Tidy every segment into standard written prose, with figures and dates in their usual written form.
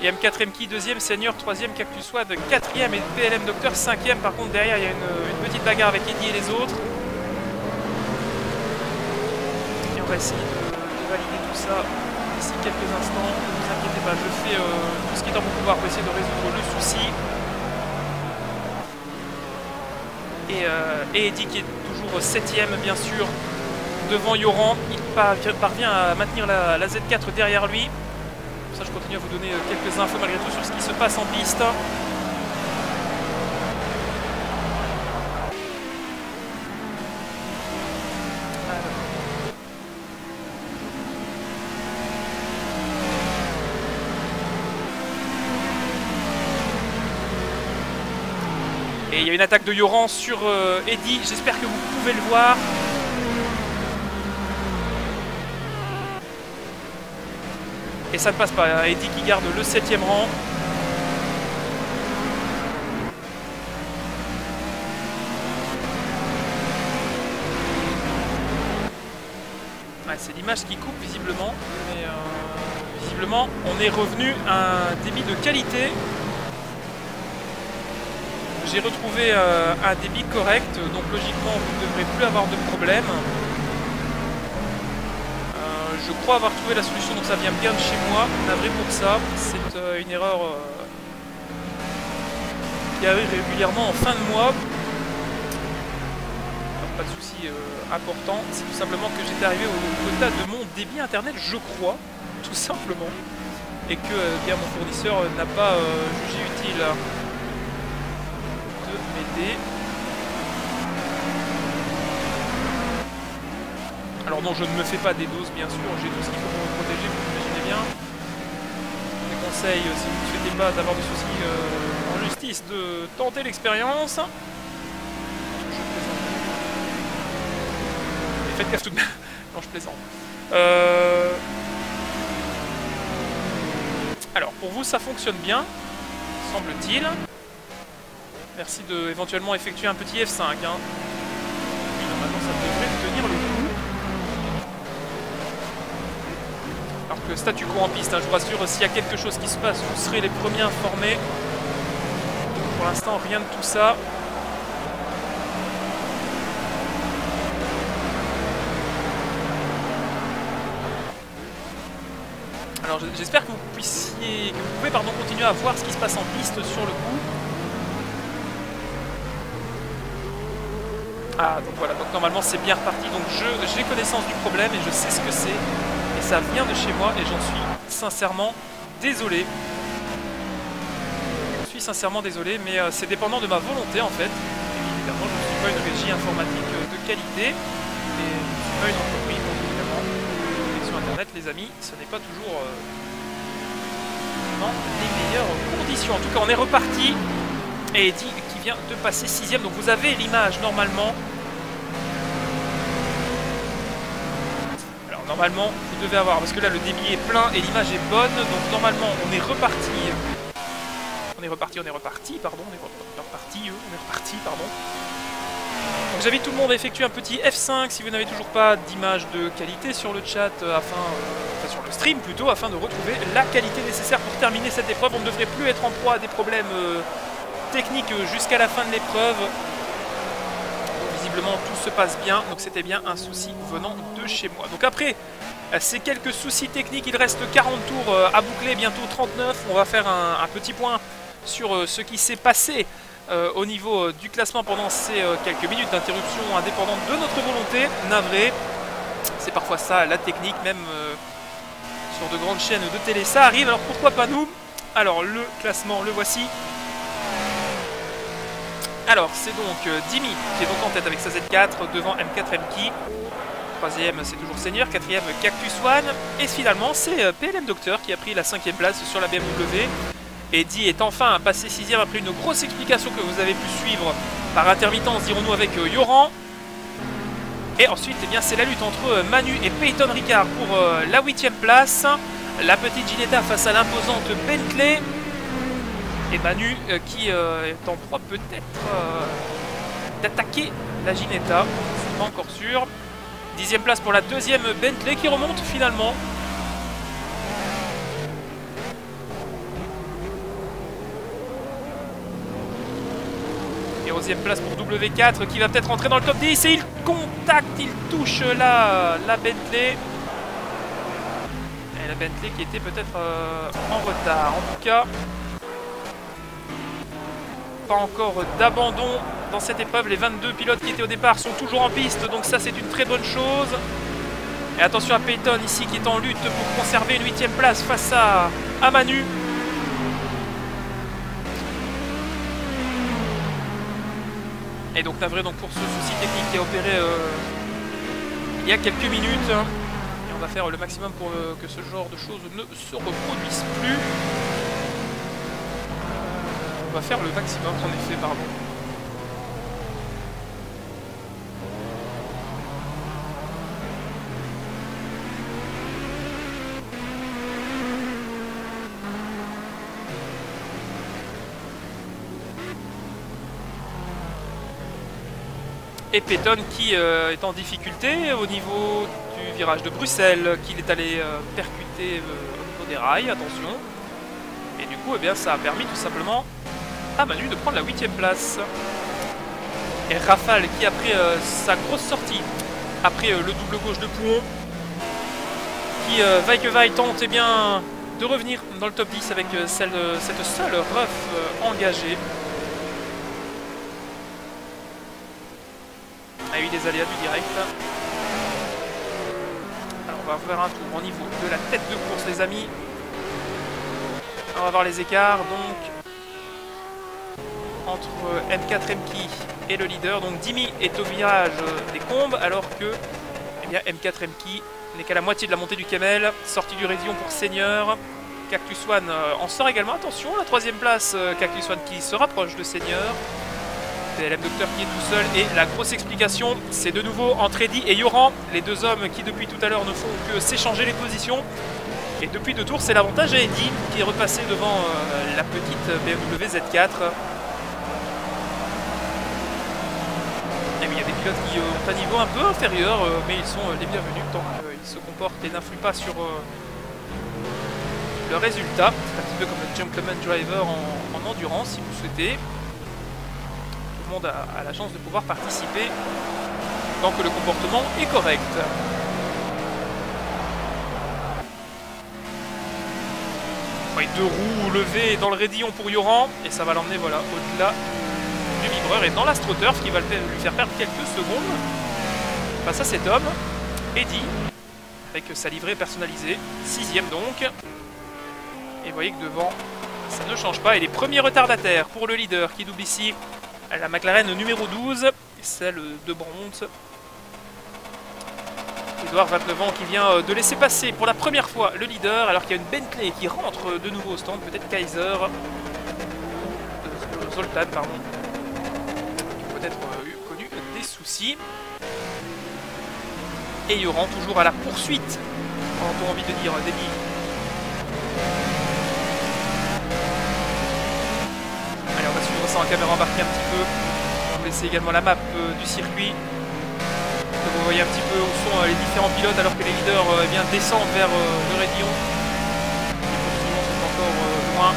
Et M4 MK, deuxième, Senior, troisième, Cactus One, quatrième et PLM Docteur, cinquième. Par contre, derrière, il y a une petite bagarre avec Eddie et les autres. Et on va essayer de valider tout ça d'ici quelques instants. Ne vous inquiétez pas, je fais tout ce qui est en mon pouvoir pour essayer de résoudre le souci. Et Eddie qui est toujours septième, bien sûr, devant Yoran. Il parvient à maintenir la Z4 derrière lui. Ça, je continue à vous donner quelques infos malgré tout sur ce qui se passe en piste. Et il y a une attaque de Yoran sur Eddie, j'espère que vous pouvez le voir. Et ça ne passe pas, Eddie qui garde le 7e rang. Ouais, c'est l'image qui coupe visiblement, mais visiblement on est revenu à un débit de qualité. J'ai retrouvé un débit correct, donc logiquement vous ne devrez plus avoir de problème. Je crois avoir trouvé la solution, donc ça vient bien de chez moi. Navré pour ça, c'est une erreur qui arrive régulièrement en fin de mois. Alors, pas de souci important, c'est tout simplement que j'étais arrivé au quota de mon débit internet, je crois, tout simplement. Et que bien, mon fournisseur n'a pas jugé utile de m'aider. Alors non, je ne me fais pas des doses, bien sûr, j'ai tout ce qu'il faut pour me protéger, vous imaginez bien. Je vous conseille, si vous ne souhaitez pas d'avoir de soucis en justice, de tenter l'expérience. Et faites gaffe tout de même. Non, je plaisante. Alors, pour vous, ça fonctionne bien, semble-t-il. Merci de éventuellement effectuer un petit F5. Hein. Oui, normalement, ça devrait tenir le coup. Alors que statu quo en piste, hein, je vous rassure, s'il y a quelque chose qui se passe, vous serez les premiers informés. Pour l'instant, rien de tout ça. Alors j'espère que vous pouvez continuer à voir ce qui se passe en piste sur le coup. Ah, donc voilà, donc normalement c'est bien reparti. Donc j'ai connaissance du problème et je sais ce que c'est. Et ça vient de chez moi et j'en suis sincèrement désolé. Je suis sincèrement désolé, mais c'est dépendant de ma volonté en fait. Évidemment, je ne suis pas une régie informatique de qualité. Et je ne suis pas une entreprise, donc évidemment, la connexion internet, les amis, ce n'est pas toujours dans les meilleures conditions. En tout cas, on est reparti. Et Eddie qui vient de passer 6ème. Donc vous avez l'image normalement. Alors normalement, vous devez avoir, parce que là le débit est plein et l'image est bonne. Donc normalement, on est reparti. Pardon. Donc j'invite tout le monde à effectuer un petit F5 si vous n'avez toujours pas d'image de qualité sur le chat, enfin sur le stream plutôt, afin de retrouver la qualité nécessaire pour terminer cette épreuve. On ne devrait plus être en proie à des problèmes techniques jusqu'à la fin de l'épreuve. Visiblement tout se passe bien, donc c'était bien un souci venant de chez moi. Donc après ces quelques soucis techniques, il reste 40 tours à boucler, bientôt 39. On va faire un petit point sur ce qui s'est passé au niveau du classement pendant ces quelques minutes d'interruption indépendante de notre volonté. Navré, c'est parfois ça la technique, même sur de grandes chaînes de télé ça arrive, alors pourquoi pas nous? Alors le classement, le voici. Alors c'est donc Dimi qui est donc en tête avec sa Z4 devant M4 MK. Troisième c'est toujours Senior, quatrième Cactus One. Et finalement c'est PLM Docteur qui a pris la 5ème place sur la BMW. Eddie est enfin passé 6ème après une grosse explication que vous avez pu suivre par intermittence, dirons-nous, avec Yoran. Et ensuite, eh bien, c'est la lutte entre Manu et Peyton Ricard pour la 8ème place. La petite Ginetta face à l'imposante Bentley. Et Manu qui est en proie peut-être d'attaquer la Ginetta. C'est pas encore sûr. 10ème place pour la 2ème Bentley qui remonte finalement. 11e place pour W4 qui va peut-être rentrer dans le top 10 et il contacte, il touche la Bentley. Et la Bentley qui était peut-être en retard. En tout cas, pas encore d'abandon dans cette épreuve. Les 22 pilotes qui étaient au départ sont toujours en piste, donc ça c'est une très bonne chose. Et attention à Peyton ici qui est en lutte pour conserver une 8e place face à Manu. Et donc navré donc pour ce souci technique qui a opéré il y a quelques minutes. Et on va faire le maximum pour que ce genre de choses ne se reproduise plus. On va faire le maximum en effet, pardon. Et Peyton qui est en difficulté au niveau du virage de Bruxelles, qu'il est allé percuter au niveau des rails, attention. Et du coup, eh bien, ça a permis tout simplement à Manu de prendre la 8e place. Et Rafale qui a pris sa grosse sortie après le double gauche de Pouhon, qui vaille que vaille tente eh bien, de revenir dans le top 10 avec cette seule ref engagée. A eu des aléas du direct. Alors on va faire un tour au niveau de la tête de course les amis. On va voir les écarts donc entre M4 Mki et le leader. Donc Dimi est au virage des Combes alors que eh bien, M4 Mki n'est qu'à la moitié de la montée du Kemmel. Sortie du Rédillon pour Seigneur. Cactus One en sort également. Attention, la 3e place, Cactus One qui se rapproche de Seigneur. PLM Docteur qui est tout seul et la grosse explication c'est de nouveau entre Eddy et Yoran, les deux hommes qui depuis tout à l'heure ne font que s'échanger les positions et depuis 2 tours c'est l'avantage à Eddy qui est repassé devant la petite BMW Z4. Et oui, il y a des pilotes qui ont un niveau un peu inférieur mais ils sont les bienvenus tant qu'ils se comportent et n'influent pas sur le résultat. C'est un petit peu comme le Gentleman Driver en endurance si vous souhaitez. Tout le monde a la chance de pouvoir participer tant que le comportement est correct. Ouais, 2 roues levées dans le raidillon pour Yoran et ça va l'emmener voilà, au-delà du vibreur et dans l'AstroTurf qui va lui faire perdre quelques secondes face à cet homme, Eddy, avec sa livrée personnalisée, 6e donc. Et vous voyez que devant, ça ne change pas. Et les premiers retardataires pour le leader qui double ici la McLaren numéro 12 et celle de Brandt. Edouard, 29 ans, qui vient de laisser passer pour la première fois le leader alors qu'il y a une Bentley qui rentre de nouveau au stand, peut-être Kaiser, Zoltan, pardon, qui ont peut-être connu des soucis. Et Yoran toujours à la poursuite, on a envie de dire, Debbie. Allez, on va suivre ça en caméra embarquée un petit peu. On va vous laisser également la map du circuit. Donc vous voyez un petit peu où sont les différents pilotes alors que les leaders eh bien, descendent vers le raidillon. Les poursuivants sont encore loin.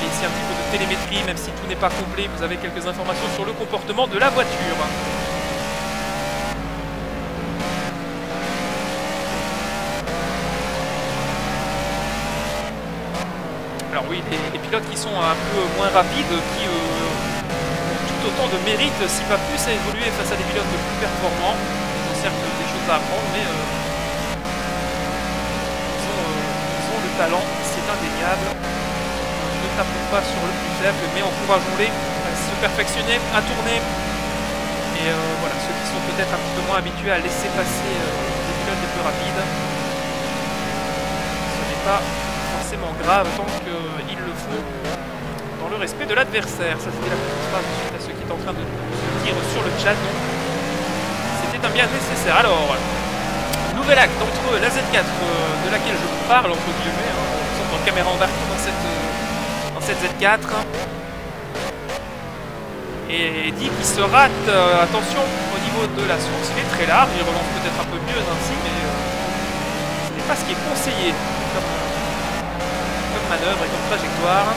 Et ici un petit peu de télémétrie, même si tout n'est pas complet, vous avez quelques informations sur le comportement de la voiture. Alors oui, les pilotes qui sont un peu moins rapides, qui ont tout autant de mérite, si pas plus, à évoluer face à des pilotes plus performants. Ils ont certes des choses à apprendre, mais ils ont le talent, c'est indéniable. Ne tapons pas sur le plus faible, mais encourageons-les à se perfectionner, à tourner. Et voilà, ceux qui sont peut-être un petit peu moins habitués à laisser passer les pilotes les plus rapides, ce n'est pas forcément grave tant qu'ils le font dans le respect de l'adversaire. Ça c'était la petite phrase ensuite à ceux qui étaient en train de dire sur le chat. C'était un bien nécessaire. Alors, nouvel acte entre la Z4 de laquelle je vous parle, entre guillemets, hein, nous sommes en caméra embarquée dans cette Z4. Et Eddy qui se rate, attention au niveau de la source, il est très large, il relance peut-être un peu mieux ainsi, mais ce n'est pas ce qui est conseillé comme manœuvre et comme trajectoire.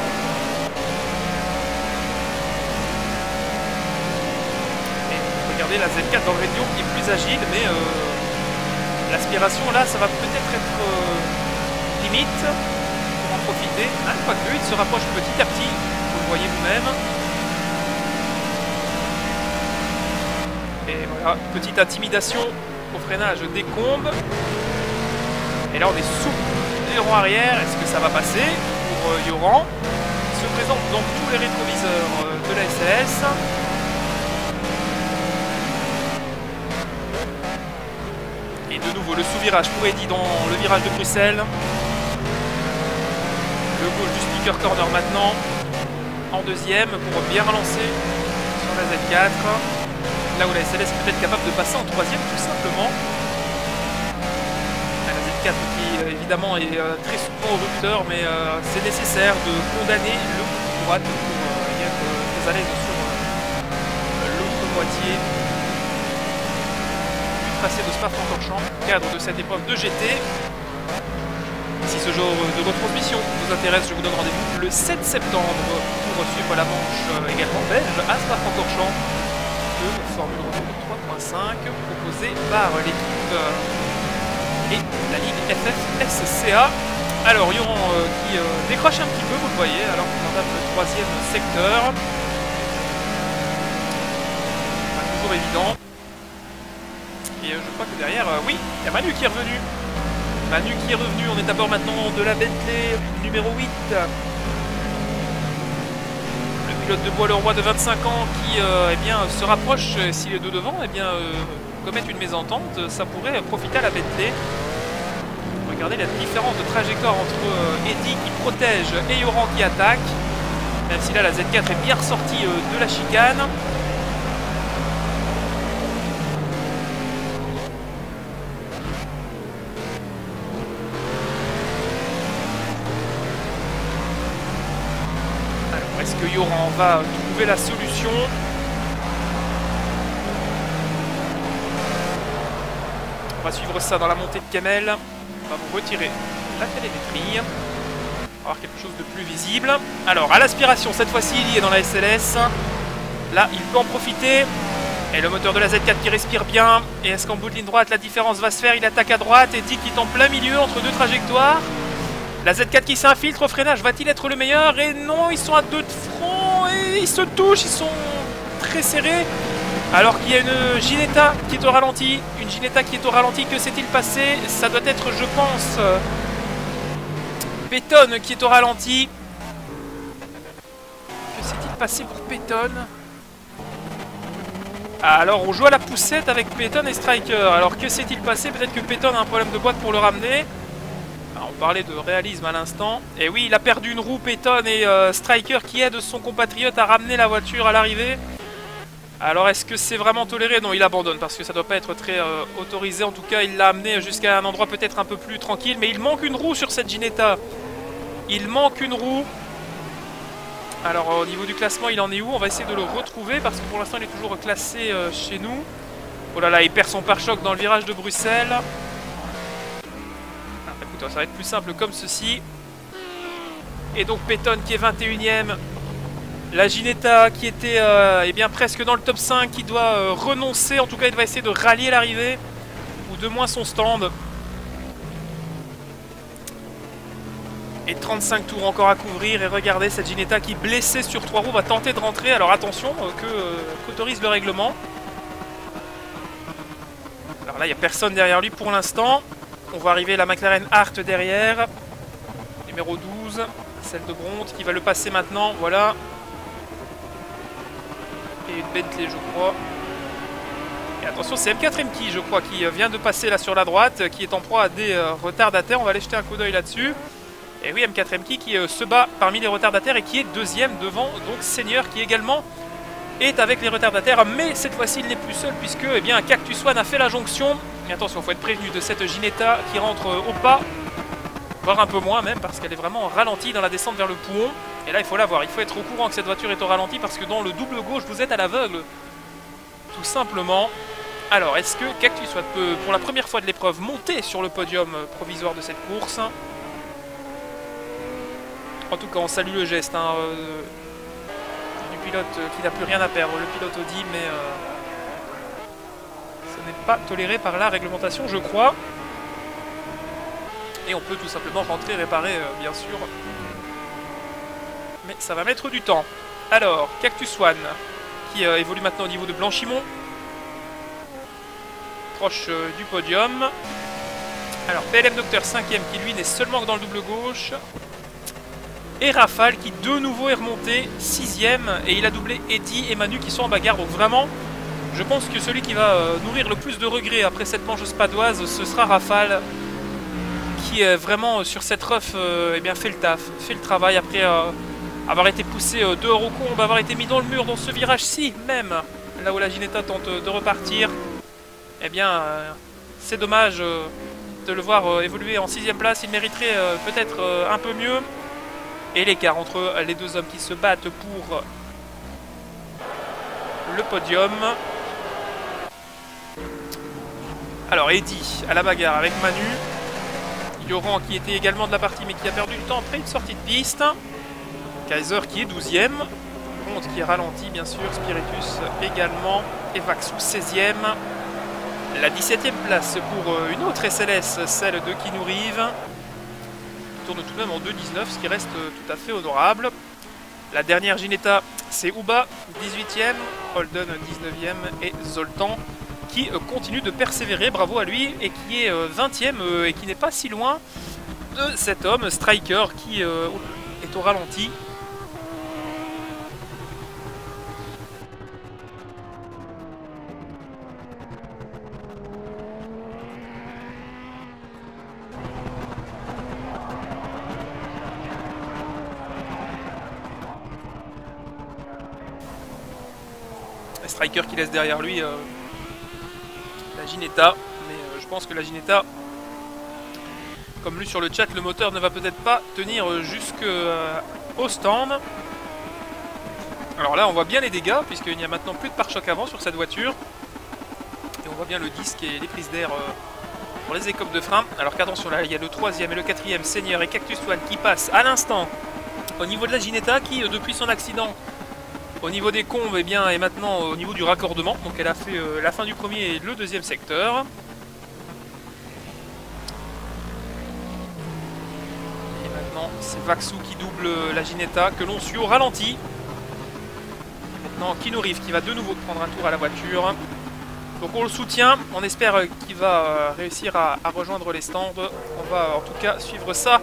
regardez la Z4 dans le radio qui est plus agile, mais l'aspiration là, ça va peut-être être, limite pour en profiter. Ah, quoique, il se rapproche petit à petit, vous le voyez vous-même. Et voilà, petite intimidation au freinage des combes. Et là, on est sous l'aileron arrière. Est-ce que ça va passer pour Yoran? Il se présente dans tous les rétroviseurs de la SLS. Et de nouveau, le sous-virage pour Eddy dans le virage de Bruxelles. Le gauche du speaker corner maintenant. En deuxième pour bien relancer sur la Z4. Là où la SLS est peut-être capable de passer en troisième tout simplement. La Z4 qui évidemment est très souvent au rupteur, mais c'est nécessaire de condamner le coup de droite pour être très à l'aise sur l'autre moitié du tracé de Spa-Francorchamps, cadre de cette épreuve de GT. Si ce genre de retransmission vous intéresse, je vous donne rendez-vous le 7 septembre pour suivre la manche également belge à Spa-Francorchamps de Formule Renault 3.5 proposée par l'équipe et la Ligue FFSCA. Alors Yoran qui décroche un petit peu, vous le voyez, alors qu'on entame le troisième secteur. Pas toujours évident. Et je crois que derrière, oui, il y a Manu qui est revenu. Manu qui est revenu, on est à bord maintenant de la Bentley numéro 8. Pilote de Bois-le-Roi de 25 ans qui eh bien, se rapproche, si les deux devant eh bien, commettent une mésentente, ça pourrait profiter à la Bentley. Regardez la différence de trajectoire entre Eddy qui protège et Yoran qui attaque. Même si là la Z4 est bien ressortie de la chicane. Est-ce que Yoran va trouver la solution? On va suivre ça dans la montée de Kemmel. On va vous retirer la télémétrie. On va avoir quelque chose de plus visible. Alors, à l'aspiration, cette fois-ci, il y est dans la SLS. Là, il peut en profiter. Et le moteur de la Z4 qui respire bien. Et est-ce qu'en bout de ligne droite, la différence va se faire? Il attaque à droite et dit qu'il est en plein milieu entre deux trajectoires. La Z4 qui s'infiltre au freinage, va-t-il être le meilleur? Et non, ils sont à deux de front et ils se touchent, ils sont très serrés. Alors qu'il y a une Ginetta qui est au ralenti. Une Ginetta qui est au ralenti, que s'est-il passé? Ça doit être, je pense, Peyton qui est au ralenti. Que s'est-il passé pour Peyton? Alors on joue à la poussette avec Peyton et Striker. Alors que s'est-il passé? Peut-être que Peyton a un problème de boîte pour le ramener. On parlait de réalisme à l'instant. Et oui, il a perdu une roue, Peyton, et Striker qui aide son compatriote à ramener la voiture à l'arrivée. Alors est-ce que c'est vraiment toléré? Non, il abandonne parce que ça doit pas être très autorisé. En tout cas, il l'a amené jusqu'à un endroit peut-être un peu plus tranquille. Mais il manque une roue sur cette Ginetta. Il manque une roue. Alors au niveau du classement, il en est où? On va essayer de le retrouver parce que pour l'instant, il est toujours classé chez nous. Oh là là, il perd son pare-choc dans le virage de Bruxelles. Ça va être plus simple comme ceci. Et donc Peyton qui est 21ème. La Ginetta qui était eh bien, presque dans le top 5 qui doit renoncer. En tout cas, il va essayer de rallier l'arrivée. Ou de moins son stand. Et 35 tours encore à couvrir. Et regardez cette Ginetta qui, blessée sur 3 roues, va tenter de rentrer. Alors attention, qu'autorise le règlement. Alors là, il n'y a personne derrière lui pour l'instant. On va arriver la McLaren Hart derrière. Numéro 12, celle de Bronte qui va le passer maintenant. Voilà. Et une Bentley, je crois. Et attention, c'est M4 Emki, je crois, qui vient de passer là sur la droite, qui est en proie à des retardataires. On va aller jeter un coup d'œil là-dessus. Et oui, M4 Emki qui se bat parmi les retardataires et qui est deuxième devant donc Seigneur qui également est avec les retardataires. Mais cette fois-ci, il n'est plus seul puisque eh bien, Cactus One a fait la jonction. Et attention, il faut être prévenu de cette Ginetta qui rentre au pas, voire un peu moins même, parce qu'elle est vraiment ralentie dans la descente vers le Pouhon. Et là, il faut la voir, il faut être au courant que cette voiture est au ralenti, parce que dans le double gauche, vous êtes à l'aveugle, tout simplement. Alors, est-ce que Cactus One peut, pour la première fois de l'épreuve, monter sur le podium provisoire de cette course? En tout cas, on salue le geste du pilote qui n'a plus rien à perdre, le pilote Audi, mais n'est pas toléré par la réglementation, je crois. Et on peut tout simplement rentrer, réparer, bien sûr. Mais ça va mettre du temps. Alors, Cactus One, qui évolue maintenant au niveau de Blanchimont. Proche du podium. Alors, PLM Docteur 5ème, qui lui n'est seulement que dans le double gauche. Et Rafale, qui de nouveau est remonté 6ème. Et il a doublé Eddy et Manu, qui sont en bagarre. Donc vraiment, je pense que celui qui va nourrir le plus de regrets après cette manche spadoise, ce sera Rafale. Qui vraiment sur cette ref eh bien, fait le taf, fait le travail après avoir été poussé dehors au combe, avoir été mis dans le mur dans ce virage-ci même, là où la Ginetta tente de repartir. Eh bien, c'est dommage de le voir évoluer en 6ème place, il mériterait peut-être un peu mieux. Et l'écart entre les deux hommes qui se battent pour le podium. Alors Eddy à la bagarre avec Manu. Yoran qui était également de la partie mais qui a perdu du temps après une sortie de piste. Kaiser qui est 12ème. Comte qui est ralenti bien sûr. Spiritus également. Et Vaxou 16ème. La 17ème place pour une autre SLS, celle de Kinurive. Qui tourne tout de même en 2.19, ce qui reste tout à fait honorable. La dernière Ginetta, c'est Uba, 18ème. Holden 19ème. Et Zoltan qui continue de persévérer, bravo à lui, et qui est 20ème et qui n'est pas si loin de cet homme, Striker, qui est au ralenti. Striker qui laisse derrière lui la Ginetta, mais je pense que la Ginetta, comme lu sur le chat, le moteur ne va peut-être pas tenir jusqu'au stand. Alors là on voit bien les dégâts puisqu'il n'y a maintenant plus de pare-choc avant sur cette voiture. Et on voit bien le disque et les prises d'air pour les écopes de frein. Alors qu'attention, là il y a le 3ème et le 4ème Seigneur et Cactus One qui passent à l'instant au niveau de la Ginetta qui depuis son accident au niveau des combes, eh bien, est maintenant au niveau du raccordement. Donc elle a fait la fin du premier et le deuxième secteur. Et maintenant, c'est Vaxou qui double la Ginetta, que l'on suit au ralenti. Maintenant, Kinurive qui va de nouveau prendre un tour à la voiture. Donc on le soutient, on espère qu'il va réussir à rejoindre les stands. On va en tout cas suivre ça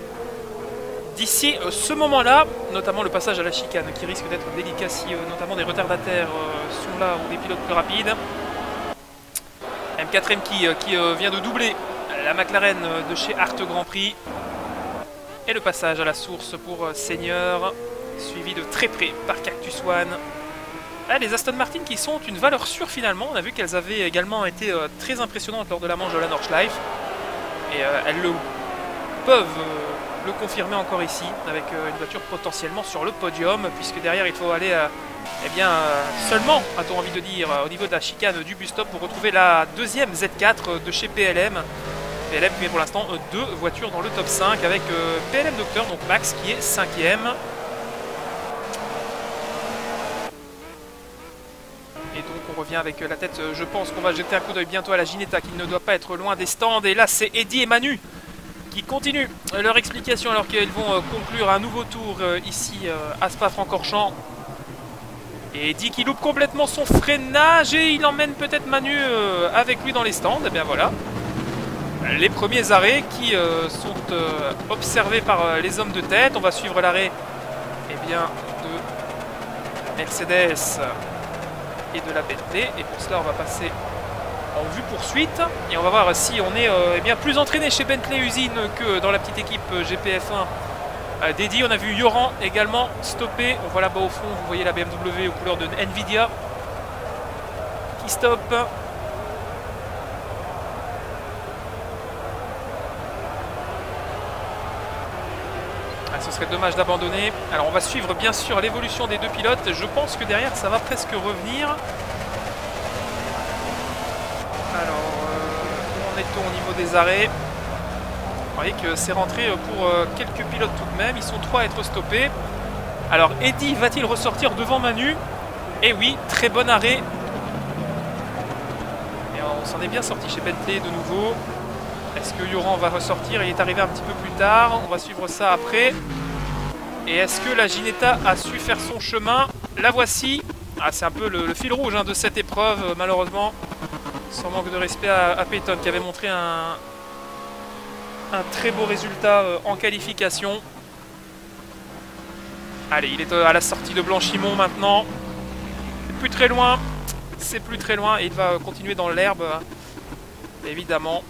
d'ici ce moment-là, notamment le passage à la chicane qui risque d'être délicat si notamment des retardataires sont là ou des pilotes plus rapides. M4M qui vient de doubler la McLaren de chez Art Grand Prix. Et le passage à la source pour Seigneur, suivi de très près par Cactus One. Ah, les Aston Martin qui sont une valeur sûre finalement. On a vu qu'elles avaient également été très impressionnantes lors de la manche de la Nordschleife. Et elles le peuvent le confirmer encore ici, avec une voiture potentiellement sur le podium, puisque derrière il faut aller eh bien, seulement, a-t-on envie de dire, au niveau de la chicane du bus stop pour retrouver la deuxième Z4 de chez PLM. PLM qui met pour l'instant deux voitures dans le top 5 avec PLM Docteur, donc Max qui est 5ème. Et donc on revient avec la tête, je pense qu'on va jeter un coup d'œil bientôt à la Ginetta qui ne doit pas être loin des stands. Et là c'est Eddy et Manu qui continuent leur explication alors qu'ils vont conclure un nouveau tour ici à Spa-Francorchamps. Et Eddy qui loupe complètement son freinage et il emmène peut-être Manu avec lui dans les stands. Et bien voilà, les premiers arrêts qui sont observés par les hommes de tête. On va suivre l'arrêt eh bien, de Mercedes et de la Bentley. Et pour cela on va passer en vue poursuite et on va voir si on est eh bien, plus entraîné chez Bentley Usine que dans la petite équipe GPF1 d'Eddy. On a vu Yoran également stopper. On voit là-bas au fond, vous voyez la BMW aux couleurs de Nvidia qui stoppe. Ah, ce serait dommage d'abandonner. Alors on va suivre bien sûr l'évolution des deux pilotes. Je pense que derrière ça va presque revenir. Alors, où en est-on au niveau des arrêts? Vous voyez que c'est rentré pour quelques pilotes tout de même. Ils sont 3 à être stoppés. Alors, Eddy va-t-il ressortir devant Manu? Eh oui, très bon arrêt. Et on on s'en est bien sorti chez Bentley de nouveau. Est-ce que Yoran va ressortir? Il est arrivé un petit peu plus tard. On va suivre ça après. Et est-ce que la Ginetta a su faire son chemin? La voici. Ah, c'est un peu le fil rouge hein, de cette épreuve, malheureusement. Sans manque de respect à Peyton, qui avait montré un très beau résultat en qualification. Allez, il est à la sortie de Blanchimont maintenant. C'est plus très loin. C'est plus très loin. Et il va continuer dans l'herbe, évidemment.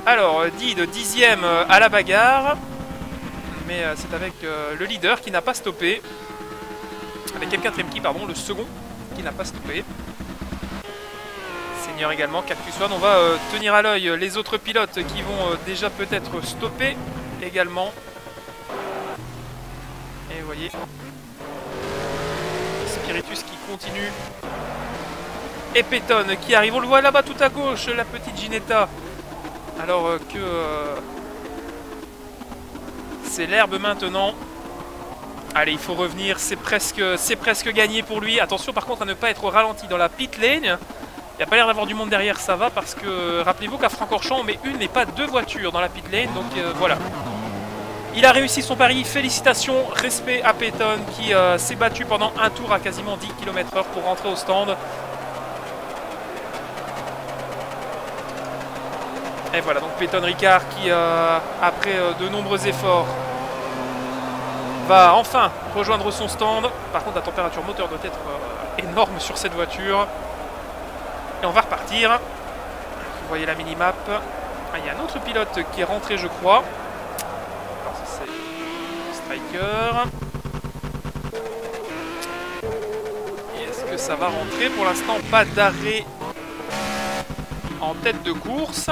Alors, Did, 10e à la bagarre. Mais c'est avec le leader qui n'a pas stoppé. Avec M4 MK, pardon, le second qui n'a pas stoppé. Seigneur également, Cactus One. On va tenir à l'œil les autres pilotes qui vont déjà peut-être stopper également. Et vous voyez, Spiritus qui continue. Et Peyton qui arrive. On le voit là-bas tout à gauche, la petite Ginetta. Alors que c'est l'herbe maintenant. Allez, il faut revenir. C'est presque gagné pour lui. Attention par contre à ne pas être ralenti dans la pit lane. Il n'y a pas l'air d'avoir du monde derrière, ça va. Parce que rappelez-vous qu'à Francorchamps, on met une et pas deux voitures dans la pit lane. Donc voilà. Il a réussi son pari, félicitations, respect à Peyton qui s'est battu pendant un tour à quasiment 10 km/h pour rentrer au stand. Et voilà, donc Peyton Ricard qui, après de nombreux efforts, va enfin rejoindre son stand. Par contre, la température moteur doit être énorme sur cette voiture. Et on va repartir. Vous voyez la minimap. Ah, il y a un autre pilote qui est rentré, je crois. Striker. Et est-ce que ça va rentrer? Pour l'instant, pas d'arrêt en tête de course.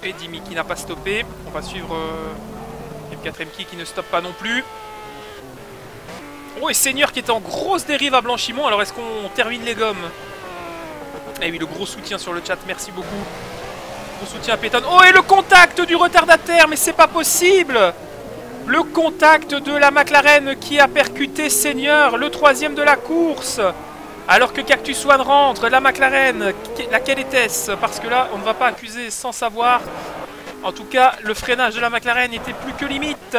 Et Dimi qui n'a pas stoppé. On va suivre M4 MK qui ne stoppe pas non plus. Oh, et Seigneur qui est en grosse dérive à Blanchimont. Alors est-ce qu'on termine les gommes? Eh oui, le gros soutien sur le chat, merci beaucoup. Gros soutien à Peyton. Oh, et le contact du retardataire, mais c'est pas possible! Le contact de la McLaren qui a percuté Seigneur, le 3e de la course. Alors que Cactus One rentre, la McLaren, laquelle était-ce? Parce que là, on ne va pas accuser sans savoir. En tout cas, le freinage de la McLaren était plus que limite.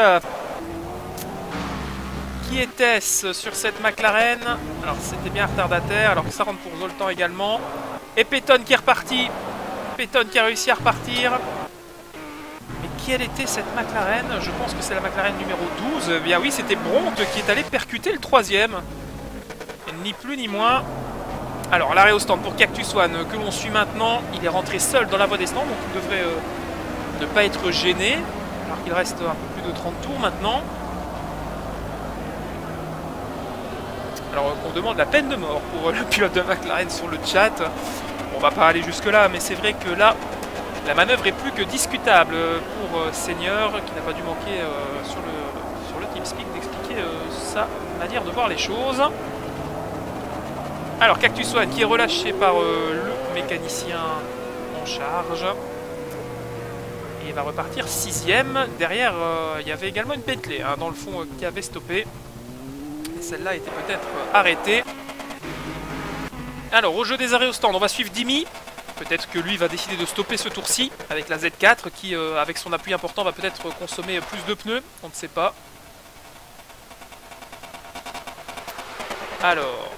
Qui était-ce sur cette McLaren? Alors c'était bien retardataire, alors que ça rentre pour Zoltan également. Et Peyton qui est reparti. Peyton qui a réussi à repartir. Mais quelle était cette McLaren? Je pense que c'est la McLaren numéro 12. Eh bien oui, c'était Bronte qui est allé percuter le 3e. Ni plus ni moins. Alors l'arrêt au stand pour Cactus One que l'on suit maintenant. Il est rentré seul dans la voie des stands, donc il devrait ne pas être gêné. Alors qu'il reste un peu plus de 30 tours maintenant. Alors on demande la peine de mort pour le pilote de McLaren sur le chat. On va pas aller jusque là, mais c'est vrai que là, la manœuvre est plus que discutable pour Seigneur, qui n'a pas dû manquer sur le TeamSpeak d'expliquer sa manière de voir les choses. Alors Cactus One qui est relâché par le mécanicien en charge. Et il va repartir 6e. Derrière, il y avait également une Bentley hein, dans le fond qui avait stoppé. Celle-là était peut-être arrêtée. Alors, au jeu des arrêts au stand, on va suivre Dimi. Peut-être que lui va décider de stopper ce tour-ci avec la Z4 qui, avec son appui important, va peut-être consommer plus de pneus. On ne sait pas. Alors,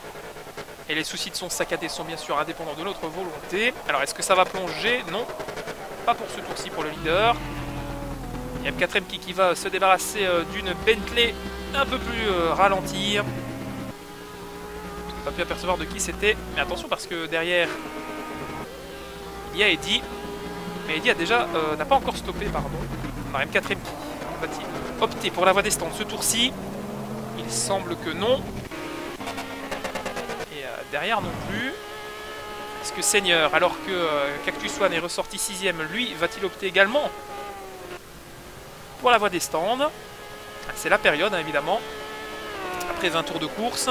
et les soucis de son saccadé sont bien sûr indépendants de notre volonté. Alors, est-ce que ça va plonger? Non, pas pour ce tour-ci pour le leader. Il y a M4M qui va se débarrasser d'une Bentley un peu plus ralentie. Je n'ai pas pu apercevoir de qui c'était. Mais attention parce que derrière, il y a Eddy. Mais Eddy a déjà n'a pas encore stoppé, pardon. On a M4M va-t-il opter pour la voie des stands ce tour-ci? Il semble que non. Et derrière non plus. Est-ce que Seigneur, alors que Cactus One est ressorti 6e, lui, va-t-il opter également pour la voie des stands? C'est la période, hein, évidemment. Après 20 tours de course.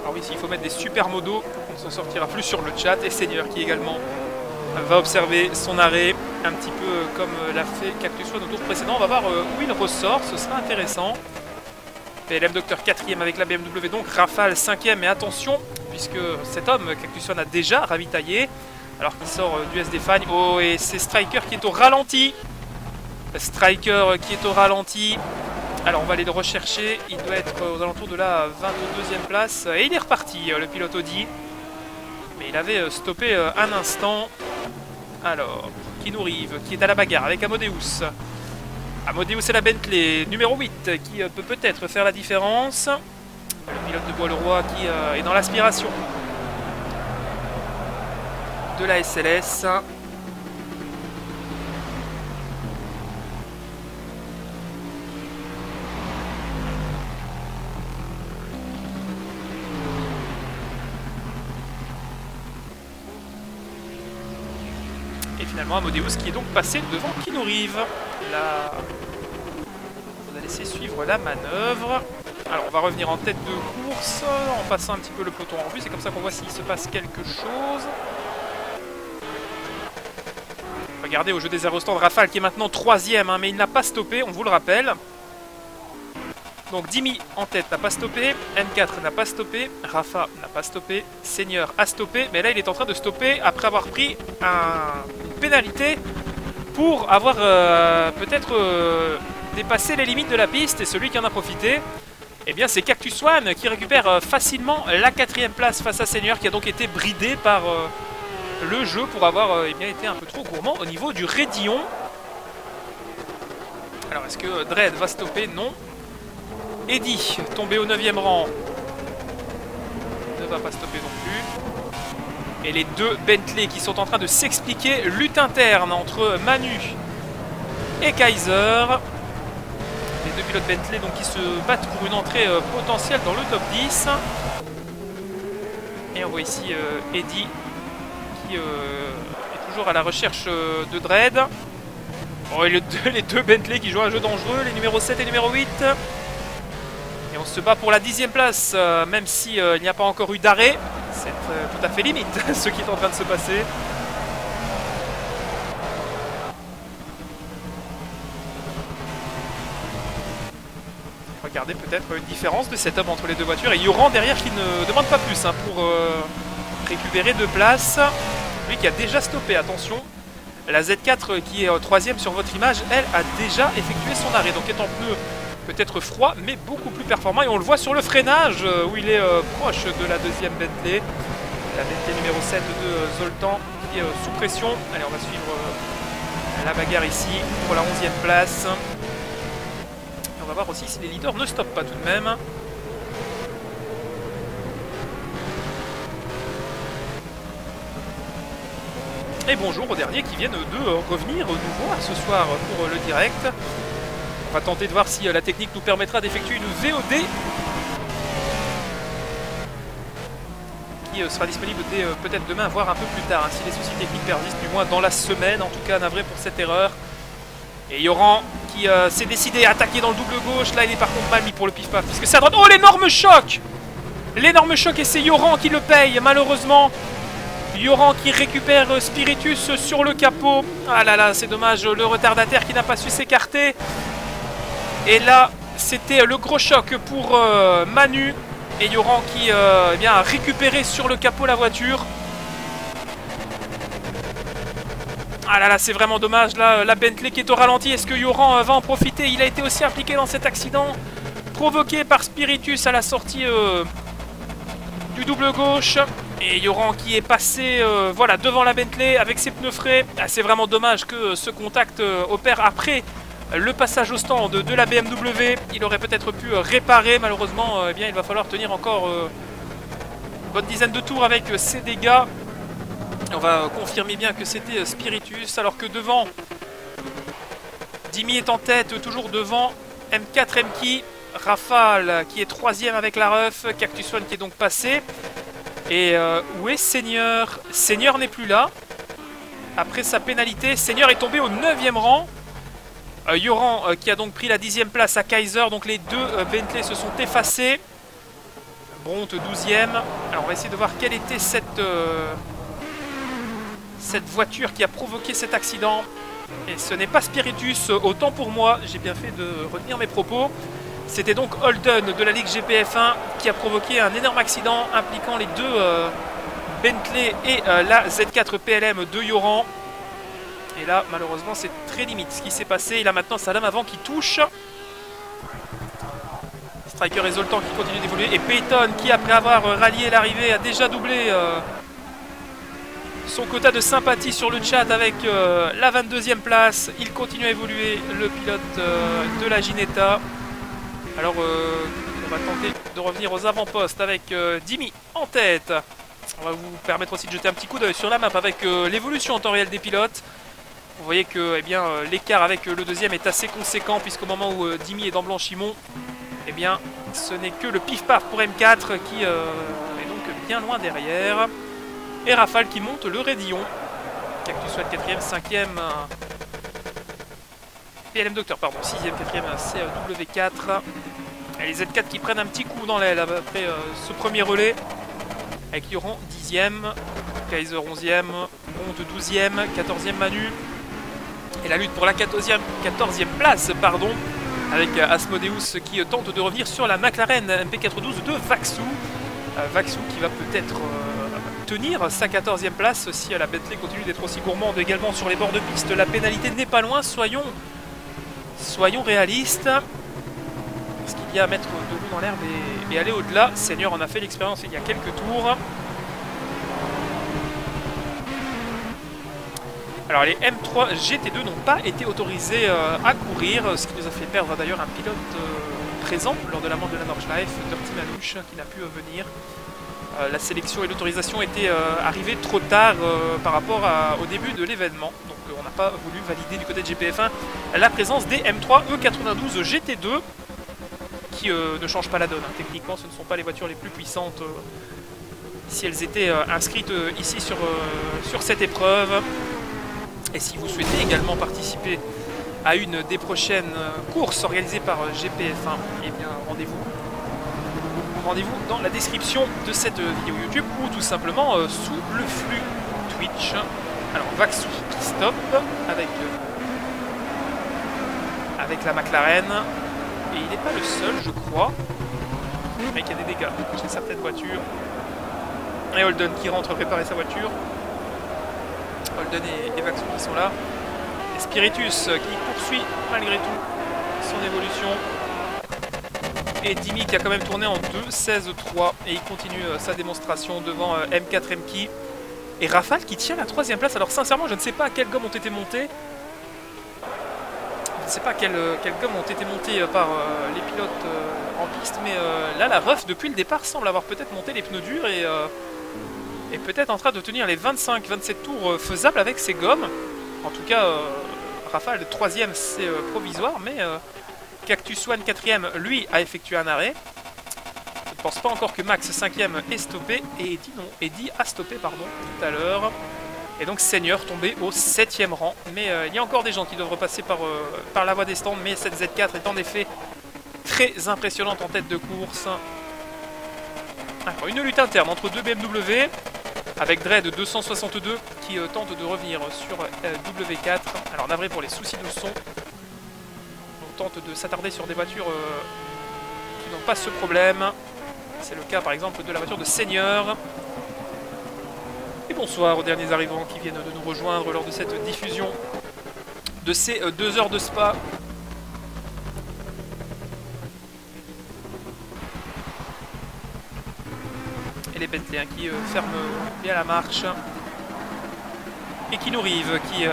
Alors oui, s'il faut mettre des super modos, on ne s'en sortira plus sur le chat. Et Seigneur qui également va observer son arrêt. un petit peu comme l'a fait Cactus One au tour précédent. On va voir où il ressort, ce sera intéressant. PLM Docteur 4ème avec la BMW, donc Rafale 5ème, mais attention, puisque cet homme, Cactus One, a déjà ravitaillé, alors qu'il sort du SD Fine. Oh, et c'est Striker qui est au ralenti. Striker qui est au ralenti. Alors on va aller le rechercher, il doit être aux alentours de la 22e place. Et il est reparti, le pilote Audi. Mais il avait stoppé un instant. Alors, Keanu Reeves qui est à la bagarre avec Amadeus. Amadeus et la Bentley, numéro 8, qui peut peut-être faire la différence. Le pilote de Bois-le-Roi qui est dans l'aspiration de la SLS. Et finalement Amadeus qui est donc passé devant Keanu Reeves. Là, on va laisser suivre la manœuvre. Alors on va revenir en tête de course en passant un petit peu le peloton en vue. C'est comme ça qu'on voit s'il se passe quelque chose. Regardez au jeu des aérostands, Rafale qui est maintenant 3ème, hein, mais il n'a pas stoppé, on vous le rappelle. Donc Dimi en tête n'a pas stoppé, M4 n'a pas stoppé, Rafa n'a pas stoppé, Seigneur a stoppé, mais là il est en train de stopper après avoir pris une pénalité pour avoir peut-être dépassé les limites de la piste, et celui qui en a profité, eh bien c'est Cactus One qui récupère facilement la 4ème place face à Seigneur, qui a donc été bridé par le jeu pour avoir eh bien, été un peu trop gourmand au niveau du raidillon. Alors est-ce que Dredd va stopper? Non. Eddie, tombé au 9ème rang, ne va pas stopper non plus. Et les deux Bentley qui sont en train de s'expliquer. Lutte interne entre Manu et Kaiser. Les deux pilotes Bentley donc, qui se battent pour une entrée potentielle dans le top 10. Et on voit ici Eddie qui est toujours à la recherche de Dredd. Oh, et les deux Bentley qui jouent un jeu dangereux, les numéros 7 et numéro 8. Et on se bat pour la 10ème place, même si il n'y a pas encore eu d'arrêt. C'est tout à fait limite ce qui est en train de se passer. Regardez peut-être une différence de setup entre les deux voitures. Et Yoran derrière qui ne demande pas plus hein, pour récupérer 2 places. Lui qui a déjà stoppé, attention. La Z4 qui est 3ème sur votre image, elle a déjà effectué son arrêt. Donc est en pneu peut-être froid, mais beaucoup plus performant. Et on le voit sur le freinage, où il est proche de la 2ème Bentley. La Bentley numéro 7 de Zoltan, qui est sous pression. Allez, on va suivre la bagarre ici, pour la 11ème place. Et on va voir aussi si les leaders ne stoppent pas tout de même. Et bonjour aux derniers qui viennent de revenir nous voir ce soir pour le direct. On va tenter de voir si la technique nous permettra d'effectuer une VOD qui sera disponible dès peut-être demain, voire un peu plus tard, hein, si les soucis techniques persistent, du moins dans la semaine. En tout cas, navré pour cette erreur. Et Yoran qui s'est décidé à attaquer dans le double gauche. Là, il est par contre mal mis pour le pif-paf, puisque c'est à droite. Oh, l'énorme choc! L'énorme choc, et c'est Yoran qui le paye, malheureusement. Yoran qui récupère Spiritus sur le capot. Ah là là, c'est dommage, le retardataire qui n'a pas su s'écarter. Et là, c'était le gros choc pour Manu. Et Yoran qui eh bien, a récupéré sur le capot la voiture. Ah là là, c'est vraiment dommage. Là, la Bentley qui est au ralenti. Est-ce que Yoran va en profiter? Il a été aussi impliqué dans cet accident provoqué par Spiritus à la sortie du double gauche. Et Yoran qui est passé voilà, devant la Bentley avec ses pneus frais. Ah, c'est vraiment dommage que ce contact opère après le passage au stand de la BMW. Il aurait peut-être pu réparer. Malheureusement, eh bien, il va falloir tenir encore une bonne dizaine de tours avec ces dégâts. Et on va confirmer bien que c'était Spiritus. Alors que devant, Dimi est en tête, toujours devant M4 Mki. Rafale qui est 3ème avec la ref. Cactus One qui est donc passé. Et où est Seigneur? Seigneur n'est plus là. Après sa pénalité, Seigneur est tombé au 9ème rang. Yoran qui a donc pris la 10ème place à Kaiser. Donc les deux Bentley se sont effacés. Bronte 12ème. Alors on va essayer de voir quelle était cette voiture qui a provoqué cet accident. Et ce n'est pas Spiritus, autant pour moi, j'ai bien fait de retenir mes propos. C'était donc Holden de la Ligue GPF1 qui a provoqué un énorme accident impliquant les deux Bentley et la Z4 PLM de Yoran. Et là, malheureusement, c'est très limite ce qui s'est passé. Il a maintenant sa lame avant qui touche. Striker et Zoltan qui continue d'évoluer. Et Peyton qui, après avoir rallié l'arrivée, a déjà doublé son quota de sympathie sur le chat avec la 22e place. Il continue à évoluer, le pilote de la Ginetta. Alors, on va tenter de revenir aux avant-postes avec Dimi en tête. On va vous permettre aussi de jeter un petit coup d'œil sur la map avec l'évolution en temps réel des pilotes. Vous voyez que l'écart avec le deuxième est assez conséquent, puisqu'au moment où Dimi est dans Blanchimont, eh bien, ce n'est que le pif-paf pour M4 qui est donc bien loin derrière. Et Rafale qui monte le Raidillon. Cactus soit 4ème, 5ème. PLM Docteur, pardon, 6ème, 4ème, CW4. Et les Z4 qui prennent un petit coup dans l'aile après ce premier relais. Avec Yoran 10ème, Kaiser 11ème, Ronde 12ème, 14ème Manu. Et la lutte pour la 14e place, pardon, avec Asmodeus qui tente de revenir sur la McLaren MP412 de Vaxou. Vaxou qui va peut-être tenir sa 14e place si la Bentley continue d'être aussi gourmande également sur les bords de piste. La pénalité n'est pas loin, soyons réalistes. Ce qu'il y a à mettre de l'eau dans l'herbe et aller au-delà. Seigneur en a fait l'expérience il y a quelques tours. Alors les M3 GT2 n'ont pas été autorisés à courir, ce qui nous a fait perdre d'ailleurs un pilote présent lors de la manche de la Nordschleife, Dirty Manouche, qui n'a pu venir. La sélection et l'autorisation étaient arrivées trop tard par rapport au début de l'événement. Donc on n'a pas voulu valider du côté de GPF1 la présence des M3 E92 GT2 qui ne changent pas la donne. Techniquement, ce ne sont pas les voitures les plus puissantes si elles étaient inscrites ici sur cette épreuve. Et si vous souhaitez également participer à une des prochaines courses organisées par GPF1, eh bien rendez-vous dans la description de cette vidéo YouTube ou tout simplement sous le flux Twitch. Alors Vaxou qui stoppe avec la McLaren. Et il n'est pas le seul, je crois. Mais il y a des dégâts chez certaines voitures. Et Holden qui rentre préparer sa voiture. Holden et Vaxou qui sont là. Et Spiritus qui poursuit malgré tout son évolution. Et Dimi qui a quand même tourné en 2.16.3 et il continue sa démonstration devant M4 Mki. Et Rafale qui tient la 3ème place. Alors sincèrement, je ne sais pas à quelle gomme ont été montés. Je ne sais pas quelles gommes ont été montées par les pilotes en piste, mais là la ref depuis le départ semble avoir peut-être monté les pneus durs et peut-être en train de tenir les 25-27 tours faisables avec ses gommes. En tout cas, Rafale 3ème c'est provisoire, mais Cactus One 4ème lui a effectué un arrêt. Je ne pense pas encore que Max 5ème est stoppé et Eddie a stoppé pardon, tout à l'heure. Et donc Seigneur tombé au 7ème rang. Mais il y a encore des gens qui doivent repasser par la voie des stands. Mais cette Z4 est en effet très impressionnante en tête de course. Alors, une lutte interne entre deux BMW. Avec Dread 262 qui tente de revenir sur W4. Alors navré pour les soucis de son. On tente de s'attarder sur des voitures qui n'ont pas ce problème. C'est le cas par exemple de la voiture de Seigneur. Et bonsoir aux derniers arrivants qui viennent de nous rejoindre lors de cette diffusion de ces 2 heures de Spa. Et les Bentley qui ferment bien la marche. Et qui nous rive, qui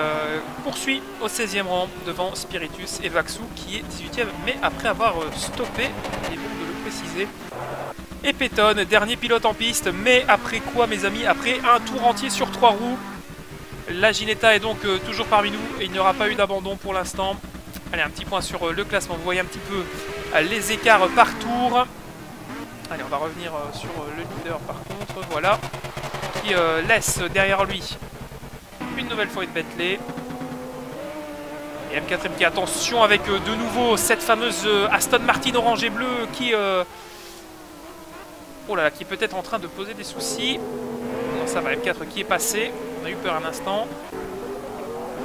poursuit au 16e rang devant Spiritus et Vaxou qui est 18e, mais après avoir stoppé, il est bon de le préciser. Et Peyton, dernier pilote en piste, mais après quoi mes amis? Après un tour entier sur 3 roues. La Ginetta est donc toujours parmi nous et il n'y aura pas eu d'abandon pour l'instant. Allez, un petit point sur le classement, vous voyez un petit peu les écarts par tour. Allez, on va revenir sur le leader par contre, voilà. Qui laisse derrière lui une nouvelle fois une Bentley. Et M4 Mki, attention avec de nouveau cette fameuse Aston Martin orange et bleu qui... oh là là, qui est peut-être en train de poser des soucis. Non, ça va, M4 qui est passé. On a eu peur un instant.